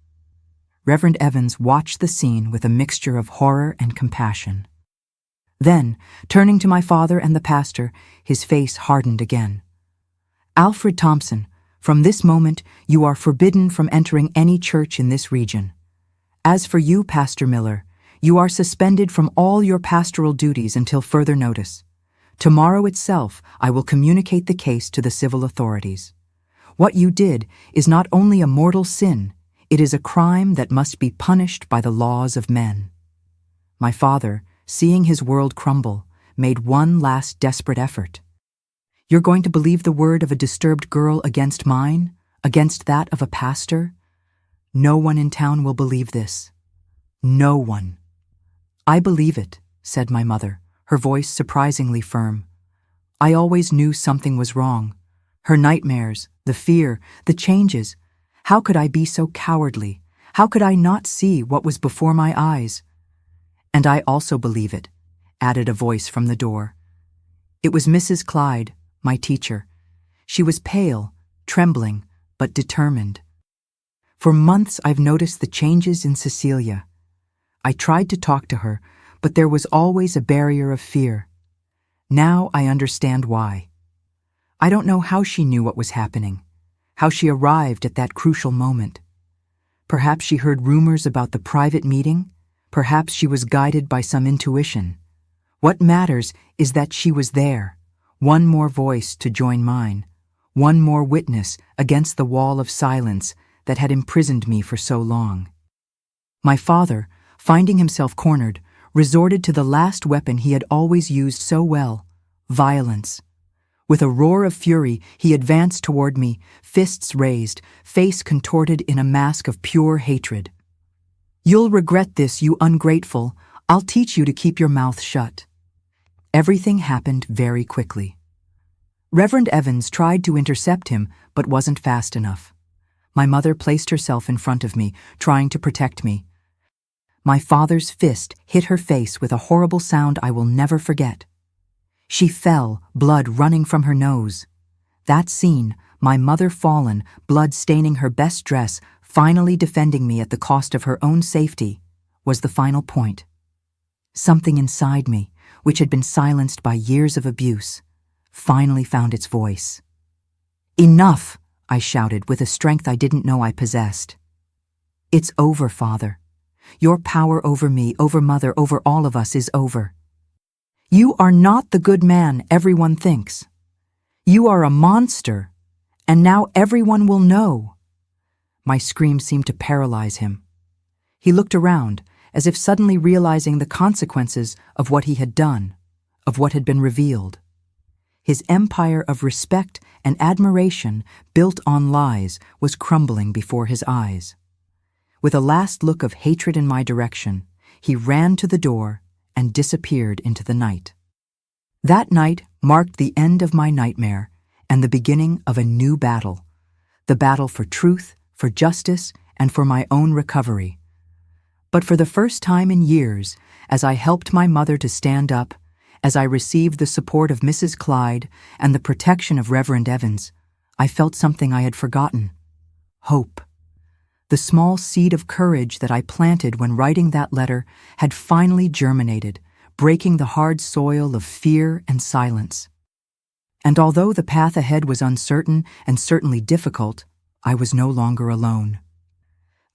Reverend Evans watched the scene with a mixture of horror and compassion. Then, turning to my father and the pastor, his face hardened again. "Alfred Thompson, from this moment you are forbidden from entering any church in this region. As for you, Pastor Miller, you are suspended from all your pastoral duties until further notice. Tomorrow itself I will communicate the case to the civil authorities. What you did is not only a mortal sin, it is a crime that must be punished by the laws of men." My father, seeing his world crumble, made one last desperate effort. "You're going to believe the word of a disturbed girl against mine, against that of a pastor? No one in town will believe this. No one." "I believe it," said my mother, her voice surprisingly firm. "I always knew something was wrong. Her nightmares, the fear, the changes. How could I be so cowardly? How could I not see what was before my eyes?" "And I also believe it," added a voice from the door. It was Mrs. Clyde, my teacher. She was pale, trembling, but determined. "For months I've noticed the changes in Cecilia. I tried to talk to her, but there was always a barrier of fear. Now I understand why. I don't know how she knew what was happening, how she arrived at that crucial moment. Perhaps she heard rumors about the private meeting. Perhaps she was guided by some intuition. What matters is that she was there, one more voice to join mine, one more witness against the wall of silence that had imprisoned me for so long. My father, finding himself cornered, resorted to the last weapon he had always used so well, violence. With a roar of fury, he advanced toward me, fists raised, face contorted in a mask of pure hatred. "You'll regret this, you ungrateful. I'll teach you to keep your mouth shut." Everything happened very quickly. Reverend Evans tried to intercept him, but wasn't fast enough. My mother placed herself in front of me, trying to protect me. My father's fist hit her face with a horrible sound I will never forget. She fell, blood running from her nose. That scene, my mother fallen, blood staining her best dress, finally defending me at the cost of her own safety, was the final point. Something inside me, which had been silenced by years of abuse, finally found its voice. "Enough!" I shouted with a strength I didn't know I possessed. "It's over, Father. Your power over me, over Mother, over all of us is over. You are not the good man everyone thinks. You are a monster, and now everyone will know." My scream seemed to paralyze him. He looked around, as if suddenly realizing the consequences of what he had done, of what had been revealed. His empire of respect and admiration, built on lies, was crumbling before his eyes. With a last look of hatred in my direction, he ran to the door and disappeared into the night. That night marked the end of my nightmare and the beginning of a new battle, the battle for truth, for justice, and for my own recovery. But for the first time in years, as I helped my mother to stand up, as I received the support of Mrs. Clyde and the protection of Reverend Evans, I felt something I had forgotten: hope. The small seed of courage that I planted when writing that letter had finally germinated, breaking the hard soil of fear and silence. And although the path ahead was uncertain and certainly difficult, I was no longer alone.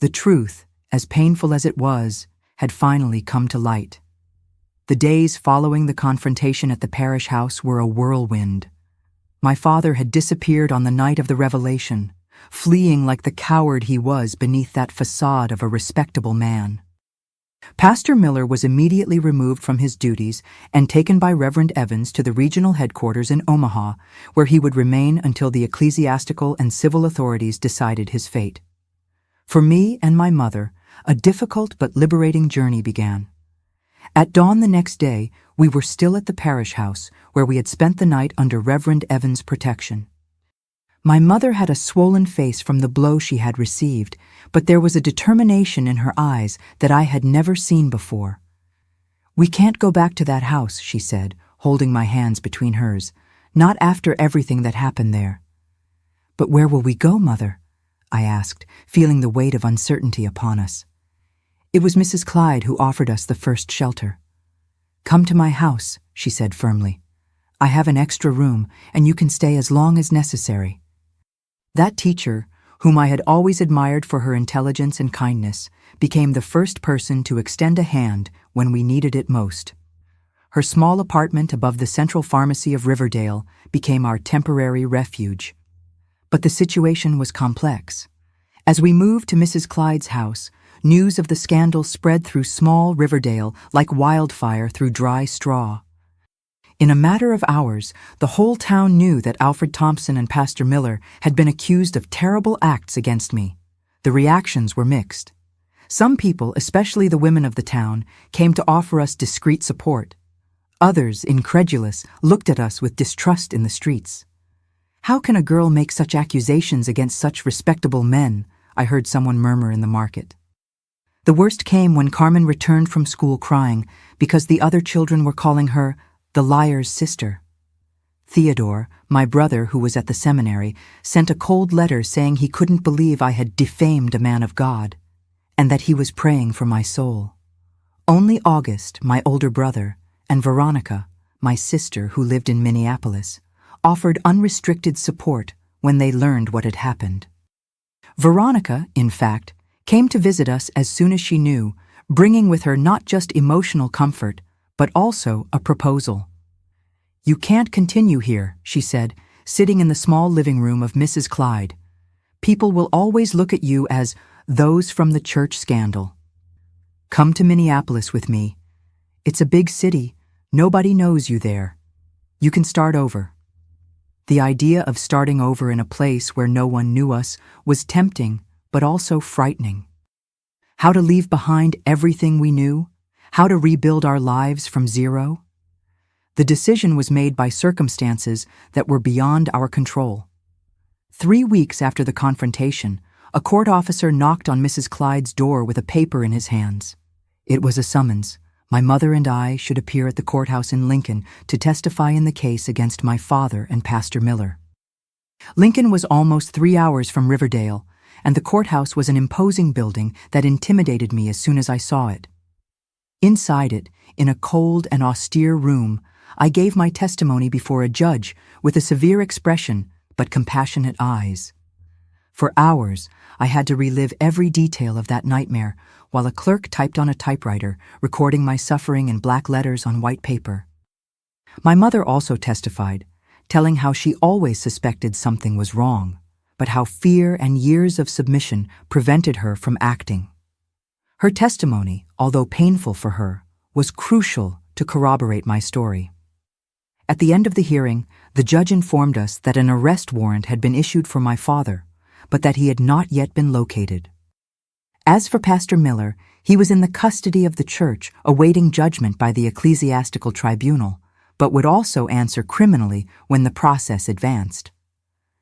The truth, as painful as it was, had finally come to light. The days following the confrontation at the parish house were a whirlwind. My father had disappeared on the night of the revelation, fleeing like the coward he was beneath that facade of a respectable man. Pastor Miller was immediately removed from his duties and taken by Reverend Evans to the regional headquarters in Omaha, where he would remain until the ecclesiastical and civil authorities decided his fate. For me and my mother, a difficult but liberating journey began. At dawn the next day, we were still at the parish house, where we had spent the night under Reverend Evans' protection. My mother had a swollen face from the blow she had received, but there was a determination in her eyes that I had never seen before. "We can't go back to that house," she said, holding my hands between hers, "not after everything that happened there." "But where will we go, Mother?" I asked, feeling the weight of uncertainty upon us. It was Mrs. Clyde who offered us the first shelter. "Come to my house," she said firmly. "I have an extra room, and you can stay as long as necessary." That teacher, whom I had always admired for her intelligence and kindness, became the first person to extend a hand when we needed it most. Her small apartment above the central pharmacy of Riverdale became our temporary refuge. But the situation was complex. As we moved to Mrs. Clyde's house, news of the scandal spread through small Riverdale like wildfire through dry straw. In a matter of hours, the whole town knew that Alfred Thompson and Pastor Miller had been accused of terrible acts against me. The reactions were mixed. Some people, especially the women of the town, came to offer us discreet support. Others, incredulous, looked at us with distrust in the streets. "How can a girl make such accusations against such respectable men?" I heard someone murmur in the market. The worst came when Carmen returned from school crying because the other children were calling her the liar's sister. Theodore, my brother who was at the seminary, sent a cold letter saying he couldn't believe I had defamed a man of God, and that he was praying for my soul. Only August, my older brother, and Veronica, my sister who lived in Minneapolis, offered unrestricted support when they learned what had happened. Veronica, in fact, came to visit us as soon as she knew, bringing with her not just emotional comfort, but also a proposal. "You can't continue here," she said, sitting in the small living room of Mrs. Clyde. "People will always look at you as those from the church scandal. Come to Minneapolis with me. It's a big city. Nobody knows you there. You can start over." The idea of starting over in a place where no one knew us was tempting, but also frightening. How to leave behind everything we knew? How to rebuild our lives from zero? The decision was made by circumstances that were beyond our control. 3 weeks after the confrontation, a court officer knocked on Mrs. Clyde's door with a paper in his hands. It was a summons. My mother and I should appear at the courthouse in Lincoln to testify in the case against my father and Pastor Miller. Lincoln was almost 3 hours from Riverdale, and the courthouse was an imposing building that intimidated me as soon as I saw it. Inside it, in a cold and austere room, I gave my testimony before a judge with a severe expression but compassionate eyes. For hours, I had to relive every detail of that nightmare while a clerk typed on a typewriter, recording my suffering in black letters on white paper. My mother also testified, telling how she always suspected something was wrong, but how fear and years of submission prevented her from acting. Her testimony, although painful for her, was crucial to corroborate my story. At the end of the hearing, the judge informed us that an arrest warrant had been issued for my father, but that he had not yet been located. As for Pastor Miller, he was in the custody of the church, awaiting judgment by the ecclesiastical tribunal, but would also answer criminally when the process advanced.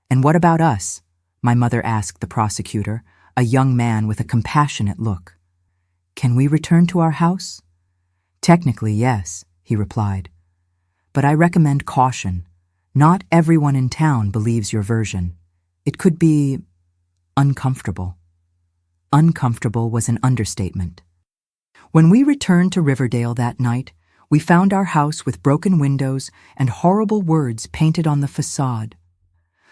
"And what about us?" my mother asked the prosecutor, a young man with a compassionate look. "Can we return to our house?" "Technically, yes," he replied. "But I recommend caution. Not everyone in town believes your version. It could be uncomfortable." Uncomfortable was an understatement. When we returned to Riverdale that night, we found our house with broken windows and horrible words painted on the facade.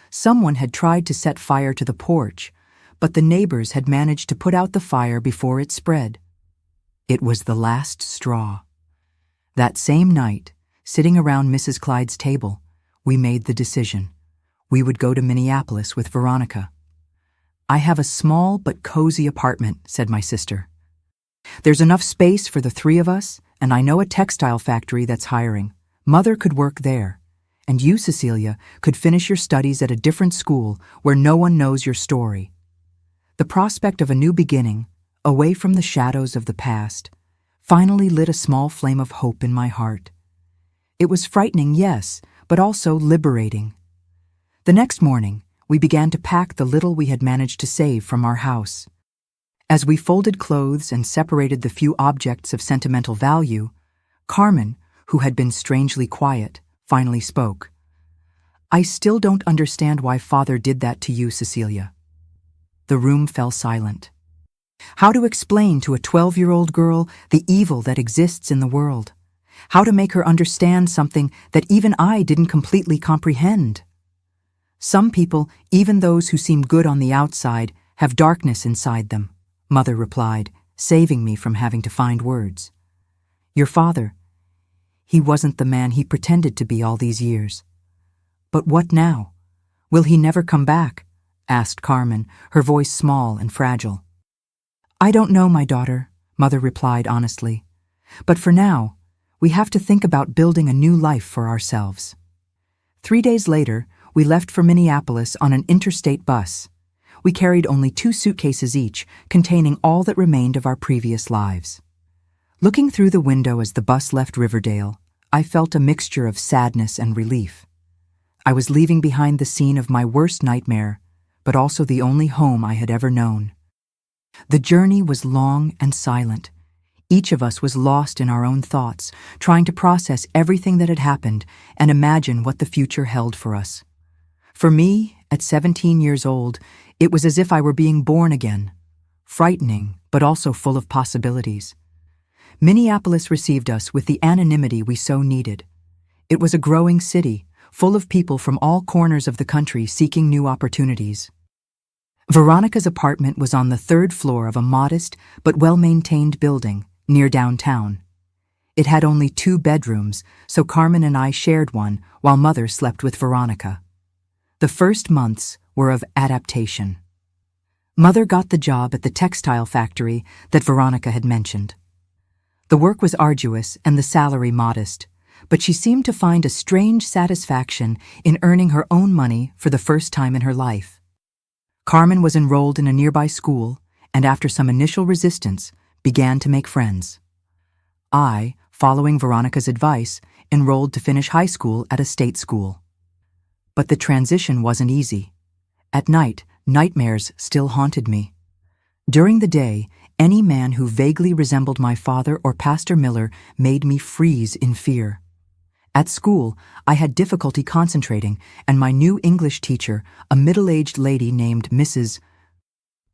Someone had tried to set fire to the porch, but the neighbors had managed to put out the fire before it spread. It was the last straw. That same night, sitting around Mrs. Clyde's table, we made the decision. We would go to Minneapolis with Veronica. "I have a small but cozy apartment," said my sister. "There's enough space for the 3 of us, and I know a textile factory that's hiring. Mother could work there. And you, Cecilia, could finish your studies at a different school where no one knows your story." The prospect of a new beginning, away from the shadows of the past, finally lit a small flame of hope in my heart. It was frightening, yes, but also liberating. The next morning, we began to pack the little we had managed to save from our house. As we folded clothes and separated the few objects of sentimental value, Carmen, who had been strangely quiet, finally spoke. "I still don't understand why Father did that to you, Cecilia." The room fell silent. How to explain to a 12-year-old girl the evil that exists in the world? How to make her understand something that even I didn't completely comprehend? "Some people, even those who seem good on the outside, have darkness inside them," Mother replied, saving me from having to find words. "Your father, he wasn't the man he pretended to be all these years. But what now? Will he never come back?" asked Carmen, her voice small and fragile. "I don't know, my daughter," Mother replied honestly. "But for now, we have to think about building a new life for ourselves." 3 days later, we left for Minneapolis on an interstate bus. We carried only 2 suitcases each, containing all that remained of our previous lives. Looking through the window as the bus left Riverdale, I felt a mixture of sadness and relief. I was leaving behind the scene of my worst nightmare, but also the only home I had ever known. The journey was long and silent. Each of us was lost in our own thoughts, trying to process everything that had happened and imagine what the future held for us. For me, at 17 years old, it was as if I were being born again, frightening, but also full of possibilities. Minneapolis received us with the anonymity we so needed. It was a growing city, full of people from all corners of the country seeking new opportunities. Veronica's apartment was on the third floor of a modest but well-maintained building near downtown. It had only 2 bedrooms, so Carmen and I shared one while Mother slept with Veronica. The first months were of adaptation. Mother got the job at the textile factory that Veronica had mentioned. The work was arduous and the salary modest, but she seemed to find a strange satisfaction in earning her own money for the first time in her life. Carmen was enrolled in a nearby school and, after some initial resistance, began to make friends. I, following Veronica's advice, enrolled to finish high school at a state school. But the transition wasn't easy. At night, nightmares still haunted me. During the day, any man who vaguely resembled my father or Pastor Miller made me freeze in fear. At school, I had difficulty concentrating, and my new English teacher, a middle-aged lady named Mrs.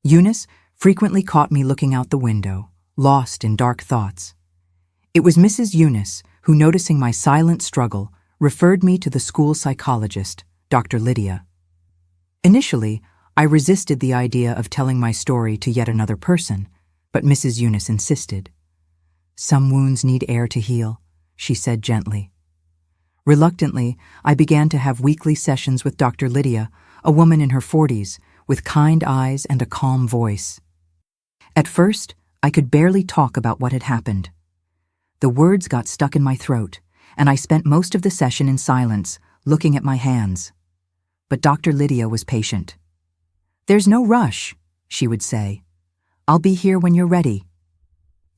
Eunice, frequently caught me looking out the window, lost in dark thoughts. It was Mrs. Eunice who, noticing my silent struggle, referred me to the school psychologist, Dr. Lydia. Initially, I resisted the idea of telling my story to yet another person, but Mrs. Eunice insisted. "Some wounds need air to heal," she said gently. Reluctantly, I began to have weekly sessions with Dr. Lydia, a woman in her 40s, with kind eyes and a calm voice. At first, I could barely talk about what had happened. The words got stuck in my throat, and I spent most of the session in silence, looking at my hands. But Dr. Lydia was patient. "There's no rush," she would say. "I'll be here when you're ready."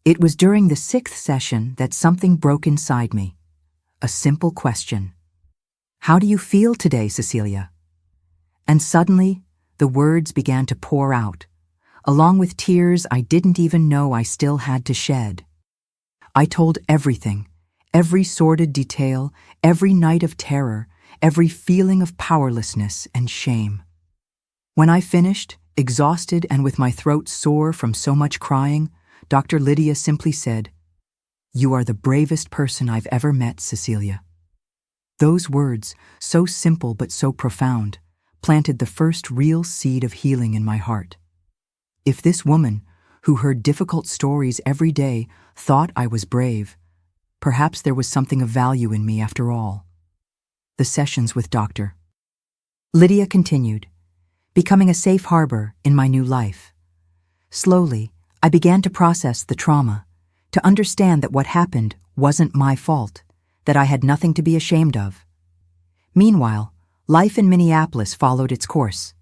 It was during the 6th session that something broke inside me. A simple question. "How do you feel today, Cecilia?" And suddenly, the words began to pour out, along with tears I didn't even know I still had to shed. I told everything, every sordid detail, every night of terror, every feeling of powerlessness and shame. When I finished, exhausted and with my throat sore from so much crying, Dr. Lydia simply said, "You are the bravest person I've ever met, Cecilia." Those words, so simple but so profound, planted the first real seed of healing in my heart. If this woman, who heard difficult stories every day, thought I was brave, perhaps there was something of value in me after all. The sessions with Dr. Lydia continued, becoming a safe harbor in my new life. Slowly, I began to process the trauma, to understand that what happened wasn't my fault, that I had nothing to be ashamed of. Meanwhile, life in Minneapolis followed its course.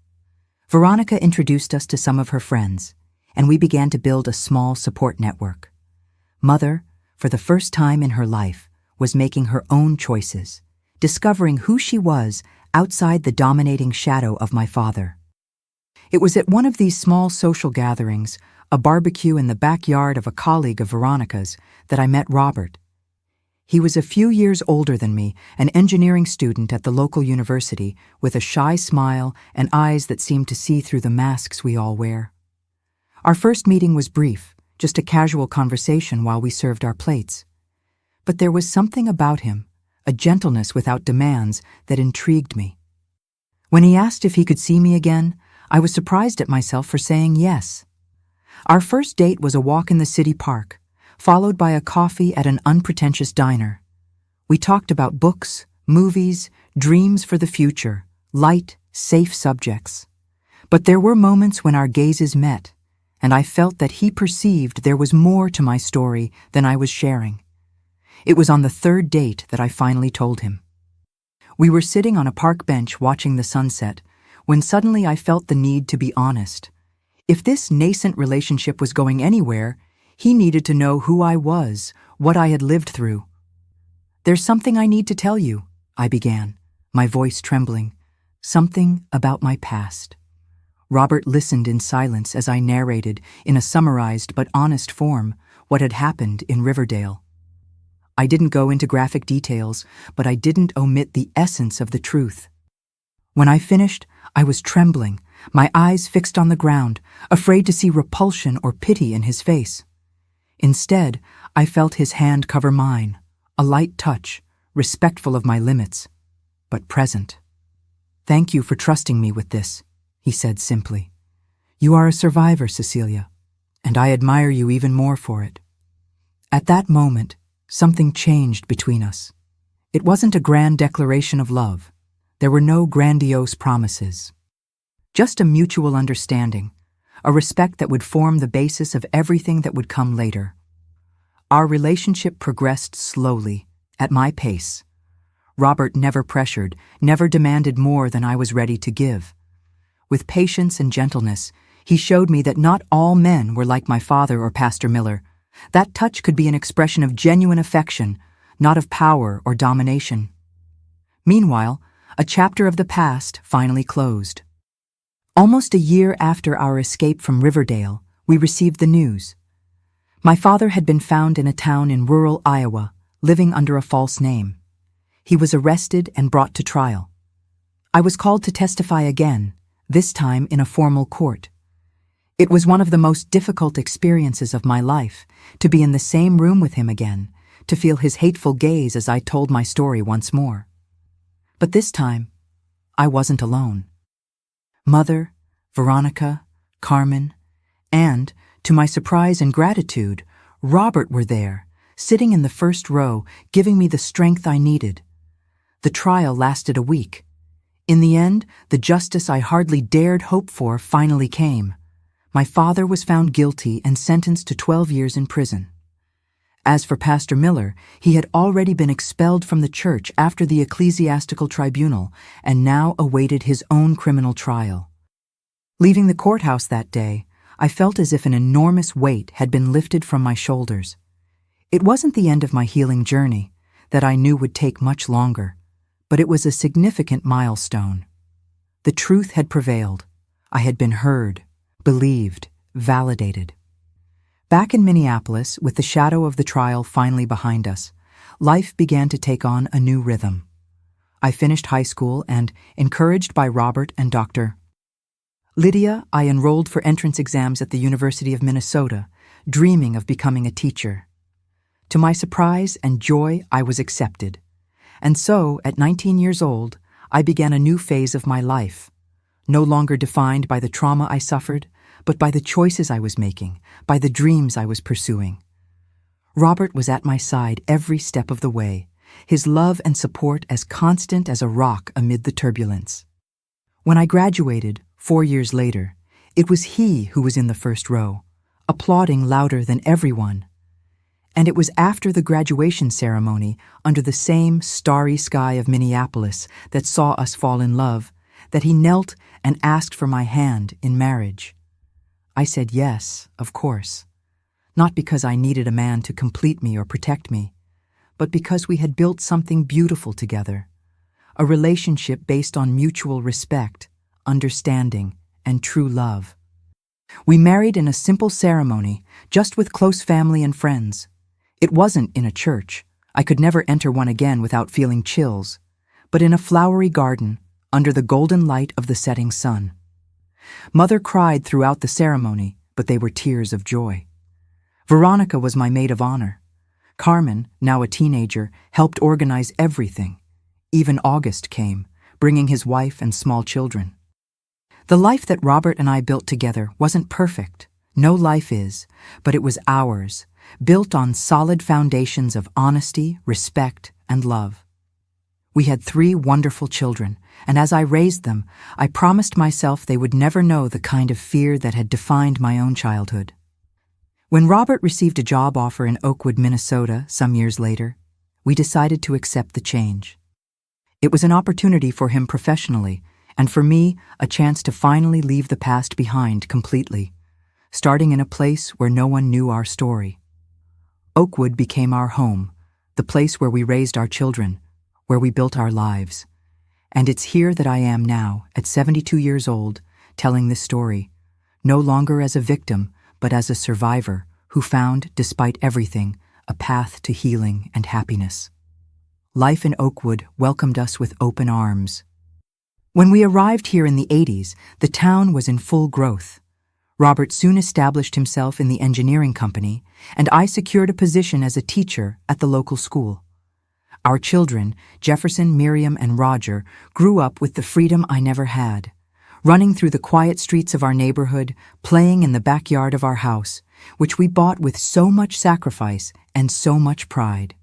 Veronica introduced us to some of her friends, and we began to build a small support network. Mother, for the first time in her life, was making her own choices, discovering who she was outside the dominating shadow of my father. It was at one of these small social gatherings, a barbecue in the backyard of a colleague of Veronica's, that I met Robert. He was a few years older than me, an engineering student at the local university, with a shy smile and eyes that seemed to see through the masks we all wear. Our first meeting was brief, just a casual conversation while we served our plates. But there was something about him, a gentleness without demands, that intrigued me. When he asked if he could see me again, I was surprised at myself for saying yes. Our first date was a walk in the city park, followed by a coffee at an unpretentious diner. We talked about books, movies, dreams for the future, light, safe subjects. But there were moments when our gazes met, and I felt that he perceived there was more to my story than I was sharing. It was on the third date that I finally told him. We were sitting on a park bench watching the sunset, when suddenly I felt the need to be honest. If this nascent relationship was going anywhere, he needed to know who I was, what I had lived through. "There's something I need to tell you," I began, my voice trembling. "Something about my past." Robert listened in silence as I narrated, in a summarized but honest form, what had happened in Riverdale. I didn't go into graphic details, but I didn't omit the essence of the truth. When I finished, I was trembling, my eyes fixed on the ground, afraid to see repulsion or pity in his face. Instead, I felt his hand cover mine, a light touch, respectful of my limits, but present. "Thank you for trusting me with this," he said simply. "You are a survivor, Cecilia, and I admire you even more for it." At that moment, something changed between us. It wasn't a grand declaration of love. There were no grandiose promises. Just a mutual understanding, a respect that would form the basis of everything that would come later. Our relationship progressed slowly, at my pace. Robert never pressured, never demanded more than I was ready to give. With patience and gentleness, he showed me that not all men were like my father or Pastor Miller. That touch could be an expression of genuine affection, not of power or domination. Meanwhile, a chapter of the past finally closed. Almost a year after our escape from Riverdale, we received the news. My father had been found in a town in rural Iowa, living under a false name. He was arrested and brought to trial. I was called to testify again, this time in a formal court. It was one of the most difficult experiences of my life, to be in the same room with him again, to feel his hateful gaze as I told my story once more. But this time, I wasn't alone. Mother, Veronica, Carmen, and, to my surprise and gratitude, Robert were there, sitting in the first row, giving me the strength I needed. The trial lasted a week. In the end, the justice I hardly dared hope for finally came. My father was found guilty and sentenced to 12 years in prison. As for Pastor Miller, he had already been expelled from the church after the ecclesiastical tribunal and now awaited his own criminal trial. Leaving the courthouse that day, I felt as if an enormous weight had been lifted from my shoulders. It wasn't the end of my healing journey, that I knew would take much longer, but it was a significant milestone. The truth had prevailed. I had been heard, believed, validated. Back in Minneapolis, with the shadow of the trial finally behind us, life began to take on a new rhythm. I finished high school and, encouraged by Robert and Dr. Lydia, I enrolled for entrance exams at the University of Minnesota, dreaming of becoming a teacher. To my surprise and joy, I was accepted. And so, at 19 years old, I began a new phase of my life, no longer defined by the trauma I suffered, but by the choices I was making, by the dreams I was pursuing. Robert was at my side every step of the way, his love and support as constant as a rock amid the turbulence. When I graduated, 4 years later, it was he who was in the first row, applauding louder than everyone. And it was after the graduation ceremony, under the same starry sky of Minneapolis that saw us fall in love, that he knelt and asked for my hand in marriage. I said yes, of course, not because I needed a man to complete me or protect me, but because we had built something beautiful together, a relationship based on mutual respect, understanding, and true love. We married in a simple ceremony, just with close family and friends. It wasn't in a church. I could never enter one again without feeling chills, but in a flowery garden, under the golden light of the setting sun. Mother cried throughout the ceremony, but they were tears of joy. Veronica was my maid of honor. Carmen, now a teenager, helped organize everything. Even August came, bringing his wife and small children. The life that Robert and I built together wasn't perfect. No life is, but it was ours, built on solid foundations of honesty, respect, and love. We had 3 wonderful children, and as I raised them, I promised myself they would never know the kind of fear that had defined my own childhood. When Robert received a job offer in Oakwood, Minnesota, some years later, we decided to accept the change. It was an opportunity for him professionally, and for me, a chance to finally leave the past behind completely, starting in a place where no one knew our story. Oakwood became our home, the place where we raised our children, where we built our lives. And it's here that I am now, at 72 years old, telling this story, no longer as a victim, but as a survivor who found, despite everything, a path to healing and happiness. Life in Oakwood welcomed us with open arms. When we arrived here in the 80s, the town was in full growth. Robert soon established himself in the engineering company, and I secured a position as a teacher at the local school. Our children, Jefferson, Miriam, and Roger, grew up with the freedom I never had, running through the quiet streets of our neighborhood, playing in the backyard of our house, which we bought with so much sacrifice and so much pride.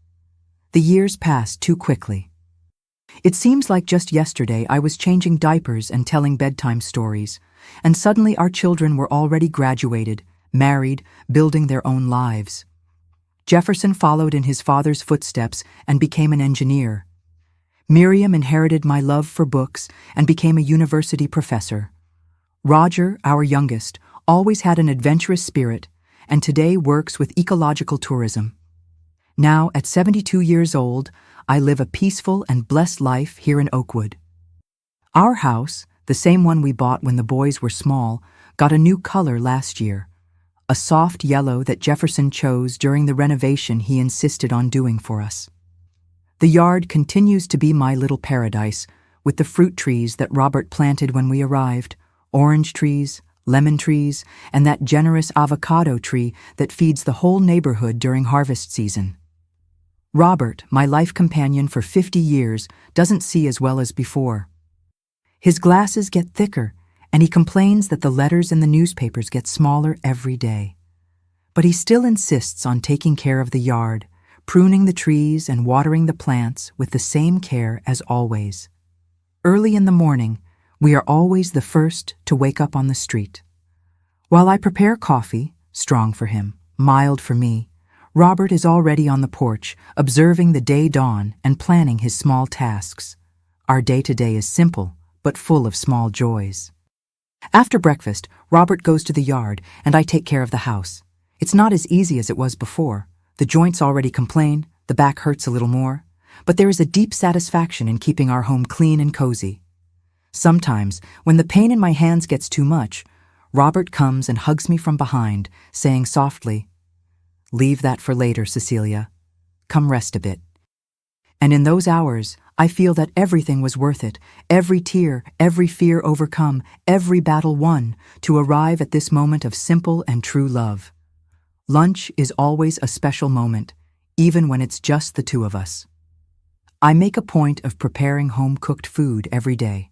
The years passed too quickly. It seems like just yesterday I was changing diapers and telling bedtime stories, and suddenly our children were already graduated, married, building their own lives. Jefferson followed in his father's footsteps and became an engineer. Miriam inherited my love for books and became a university professor. Roger, our youngest, always had an adventurous spirit and today works with ecological tourism. Now, at 72 years old, I live a peaceful and blessed life here in Oakwood. Our house, the same one we bought when the boys were small, got a new color last year, a soft yellow that Jefferson chose during the renovation he insisted on doing for us. The yard continues to be my little paradise, with the fruit trees that Robert planted when we arrived, orange trees, lemon trees, and that generous avocado tree that feeds the whole neighborhood during harvest season. Robert, my life companion for 50 years, doesn't see as well as before. His glasses get thicker, and he complains that the letters in the newspapers get smaller every day. But he still insists on taking care of the yard, pruning the trees and watering the plants with the same care as always. Early in the morning, we are always the first to wake up on the street. While I prepare coffee, strong for him, mild for me, Robert is already on the porch, observing the day dawn and planning his small tasks. Our day-to-day is simple, but full of small joys. After breakfast, Robert goes to the yard, and I take care of the house. It's not as easy as it was before. The joints already complain, the back hurts a little more, but there is a deep satisfaction in keeping our home clean and cozy. Sometimes, when the pain in my hands gets too much, Robert comes and hugs me from behind, saying softly, "Leave that for later, Cecilia. Come rest a bit." And in those hours, I feel that everything was worth it, every tear, every fear overcome, every battle won, to arrive at this moment of simple and true love. Lunch is always a special moment, even when it's just the two of us. I make a point of preparing home-cooked food every day.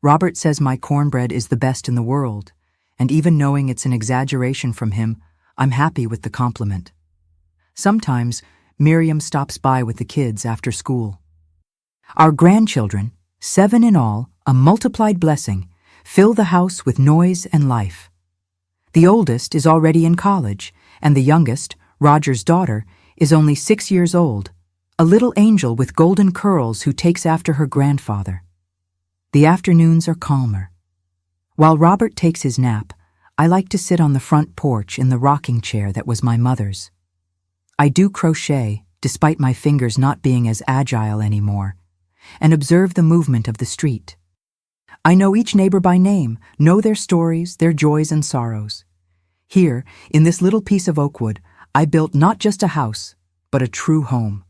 Robert says my cornbread is the best in the world, and even knowing it's an exaggeration from him, I'm happy with the compliment. Sometimes, Miriam stops by with the kids after school. Our grandchildren, 7 in all, a multiplied blessing, fill the house with noise and life. The oldest is already in college, and the youngest, Roger's daughter, is only 6 years old, a little angel with golden curls who takes after her grandfather. The afternoons are calmer. While Robert takes his nap, I like to sit on the front porch in the rocking chair that was my mother's. I do crochet, despite my fingers not being as agile anymore, and observe the movement of the street. I know each neighbor by name, know their stories, their joys and sorrows. Here, in this little piece of Oakwood, I built not just a house, but a true home.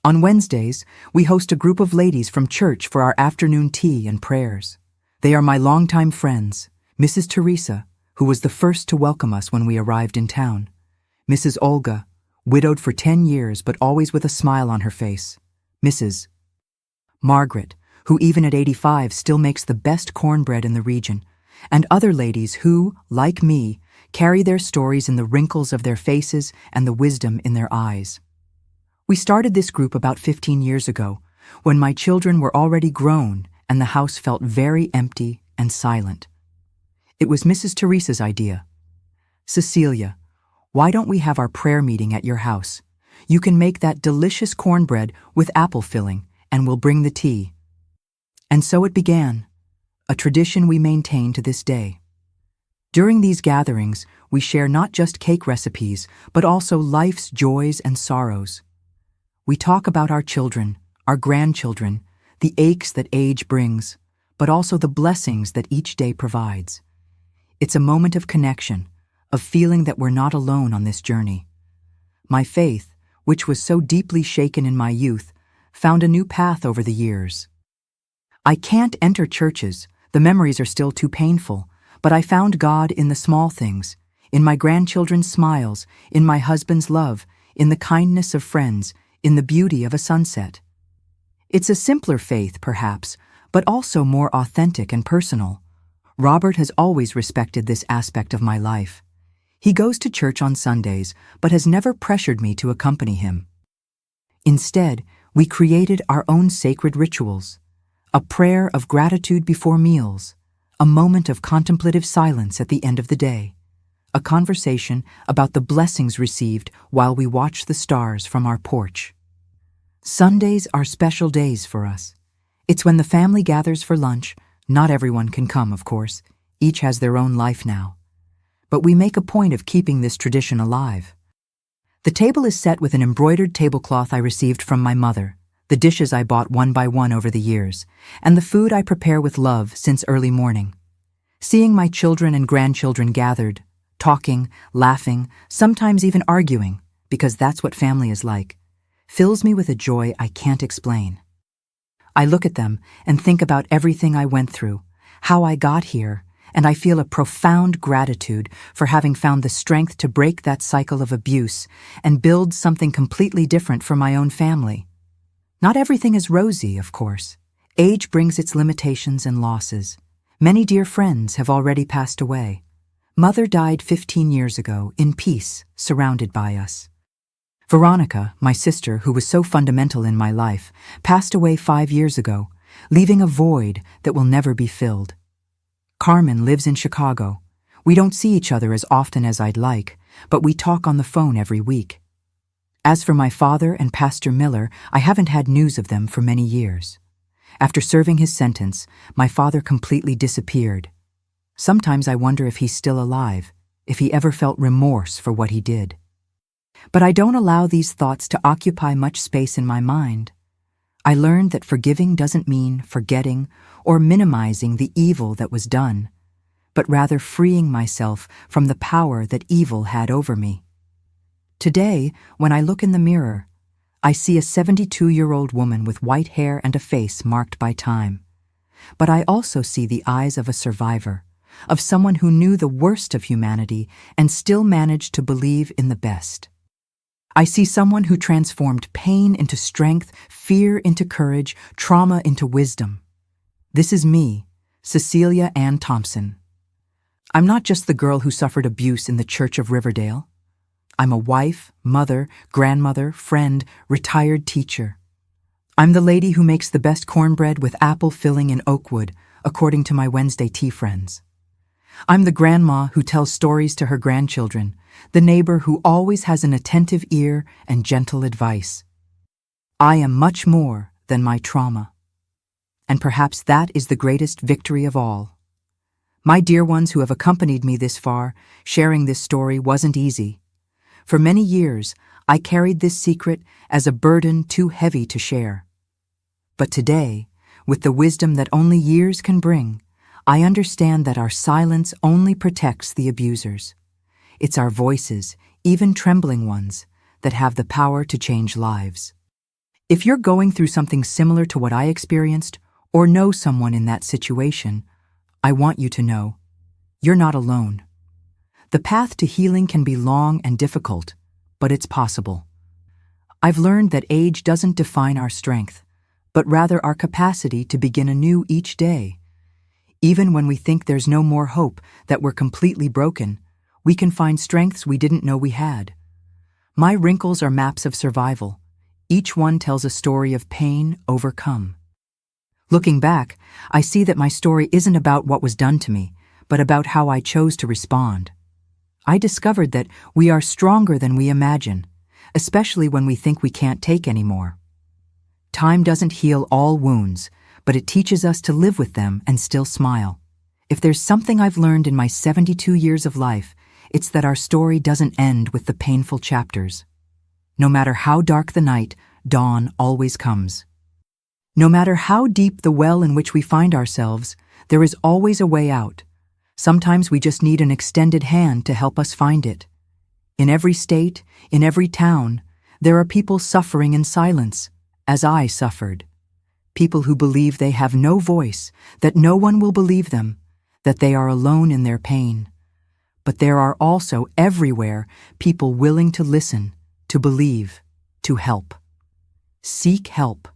On Wednesdays, we host a group of ladies from church for our afternoon tea and prayers. They are my longtime friends, Mrs. Teresa, who was the first to welcome us when we arrived in town, Mrs. Olga, widowed for 10 years but always with a smile on her face, Mrs. Margaret, who even at 85 still makes the best cornbread in the region, and other ladies who, like me, carry their stories in the wrinkles of their faces and the wisdom in their eyes. We started this group about 15 years ago, when my children were already grown and the house felt very empty and silent. It was Mrs. Teresa's idea. "Cecilia, why don't we have our prayer meeting at your house? You can make that delicious cornbread with apple filling, and we'll bring the tea." And so it began, a tradition we maintain to this day. During these gatherings, we share not just cake recipes, but also life's joys and sorrows. We talk about our children, our grandchildren, the aches that age brings, but also the blessings that each day provides. It's a moment of connection, of feeling that we're not alone on this journey. My faith, which was so deeply shaken in my youth, found a new path over the years. I can't enter churches, the memories are still too painful, But I found God in the small things, in my grandchildren's smiles, in my husband's love, in the kindness of friends, in the beauty of a sunset. It's a simpler faith, perhaps, but also more authentic and personal. Robert has always respected this aspect of my life. He goes to church on Sundays, but has never pressured me to accompany him. Instead, we created our own sacred rituals: a prayer of gratitude before meals, a moment of contemplative silence at the end of the day, a conversation about the blessings received while we watch the stars from our porch. Sundays are special days for us. It's when the family gathers for lunch. Not everyone can come, of course. Each has their own life now. But we make a point of keeping this tradition alive. The table is set with an embroidered tablecloth I received from my mother, the dishes I bought one by one over the years, and the food I prepare with love since early morning. Seeing my children and grandchildren gathered, talking, laughing, sometimes even arguing, because that's what family is like, fills me with a joy I can't explain. I look at them and think about everything I went through, how I got here, and I feel a profound gratitude for having found the strength to break that cycle of abuse and build something completely different for my own family. Not everything is rosy, of course. Age brings its limitations and losses. Many dear friends have already passed away. Mother died 15 years ago, in peace, surrounded by us. Veronica, my sister, who was so fundamental in my life, passed away 5 years ago, leaving a void that will never be filled. Carmen lives in Chicago. We don't see each other as often as I'd like, but we talk on the phone every week. As for my father and Pastor Miller, I haven't had news of them for many years. After serving his sentence, my father completely disappeared. Sometimes I wonder if he's still alive, if he ever felt remorse for what he did. But I don't allow these thoughts to occupy much space in my mind. I learned that forgiving doesn't mean forgetting or minimizing the evil that was done, but rather freeing myself from the power that evil had over me. Today, when I look in the mirror, I see a 72-year-old woman with white hair and a face marked by time. But I also see the eyes of a survivor, of someone who knew the worst of humanity and still managed to believe in the best. I see someone who transformed pain into strength, fear into courage, trauma into wisdom. This is me, Cecilia Ann Thompson. I'm not just the girl who suffered abuse in the Church of Riverdale. I'm a wife, mother, grandmother, friend, retired teacher. I'm the lady who makes the best cornbread with apple filling in Oakwood, according to my Wednesday tea friends. I'm the grandma who tells stories to her grandchildren, the neighbor who always has an attentive ear and gentle advice. I am much more than my trauma. And perhaps that is the greatest victory of all. My dear ones who have accompanied me this far, sharing this story wasn't easy. For many years, I carried this secret as a burden too heavy to share. But today, with the wisdom that only years can bring, I understand that our silence only protects the abusers. It's our voices, even trembling ones, that have the power to change lives. If you're going through something similar to what I experienced, or know someone in that situation, I want you to know, you're not alone. The path to healing can be long and difficult, but it's possible. I've learned that age doesn't define our strength, but rather our capacity to begin anew each day. Even when we think there's no more hope, that we're completely broken, we can find strengths we didn't know we had. My wrinkles are maps of survival. Each one tells a story of pain overcome. Looking back, I see that my story isn't about what was done to me, but about how I chose to respond. I discovered that we are stronger than we imagine, especially when we think we can't take anymore. Time doesn't heal all wounds, but it teaches us to live with them and still smile. If there's something I've learned in my 72 years of life, it's that our story doesn't end with the painful chapters. No matter how dark the night, dawn always comes. No matter how deep the well in which we find ourselves, there is always a way out. Sometimes we just need an extended hand to help us find it. In every state, in every town, there are people suffering in silence, as I suffered. People who believe they have no voice, that no one will believe them, that they are alone in their pain. But there are also everywhere people willing to listen, to believe, to help. Seek help.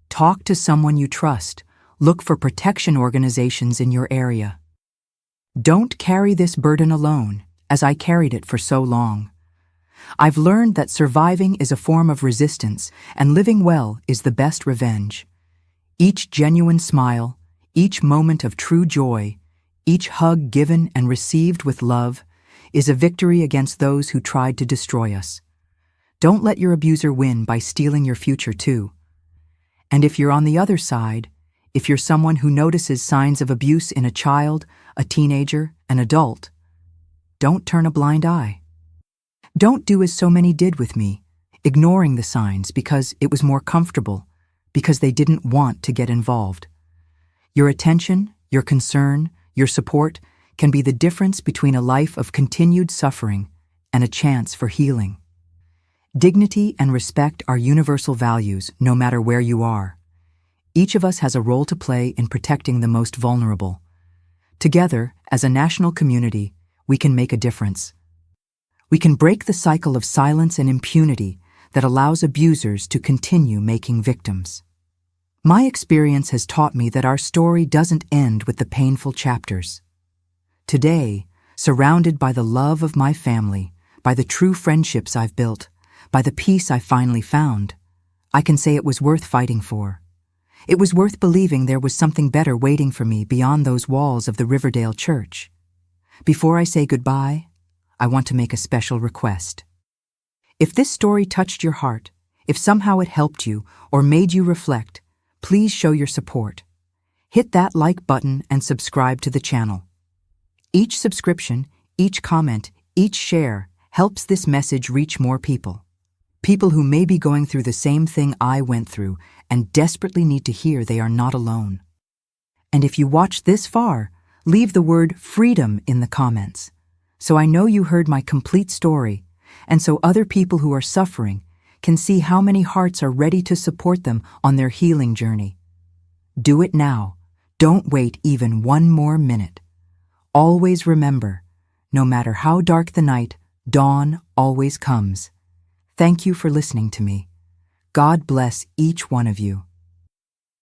Talk to someone you trust. Look for protection organizations in your area. Don't carry this burden alone, as I carried it for so long. I've learned that surviving is a form of resistance, and living well is the best revenge. Each genuine smile, each moment of true joy, each hug given and received with love, is a victory against those who tried to destroy us. Don't let your abuser win by stealing your future too. And if you're on the other side, if you're someone who notices signs of abuse in a child, a teenager, an adult, don't turn a blind eye. Don't do as so many did with me, ignoring the signs because it was more comfortable, because they didn't want to get involved. Your attention, your concern, your support can be the difference between a life of continued suffering and a chance for healing. Dignity and respect are universal values, no matter where you are. Each of us has a role to play in protecting the most vulnerable. Together, as a national community, we can make a difference. We can break the cycle of silence and impunity that allows abusers to continue making victims. My experience has taught me that our story doesn't end with the painful chapters. Today, surrounded by the love of my family, by the true friendships I've built, by the peace I finally found, I can say it was worth fighting for. It was worth believing there was something better waiting for me beyond those walls of the Riverdale Church. Before I say goodbye, I want to make a special request. If this story touched your heart, if somehow it helped you or made you reflect, please show your support. Hit that like button and subscribe to the channel. Each subscription, each comment, each share helps this message reach more people. People who may be going through the same thing I went through and desperately need to hear they are not alone. And if you watched this far, leave the word freedom in the comments, so I know you heard my complete story, and so other people who are suffering can see how many hearts are ready to support them on their healing journey. Do it now. Don't wait even one more minute. Always remember, no matter how dark the night, dawn always comes. Thank you for listening to me. God bless each one of you.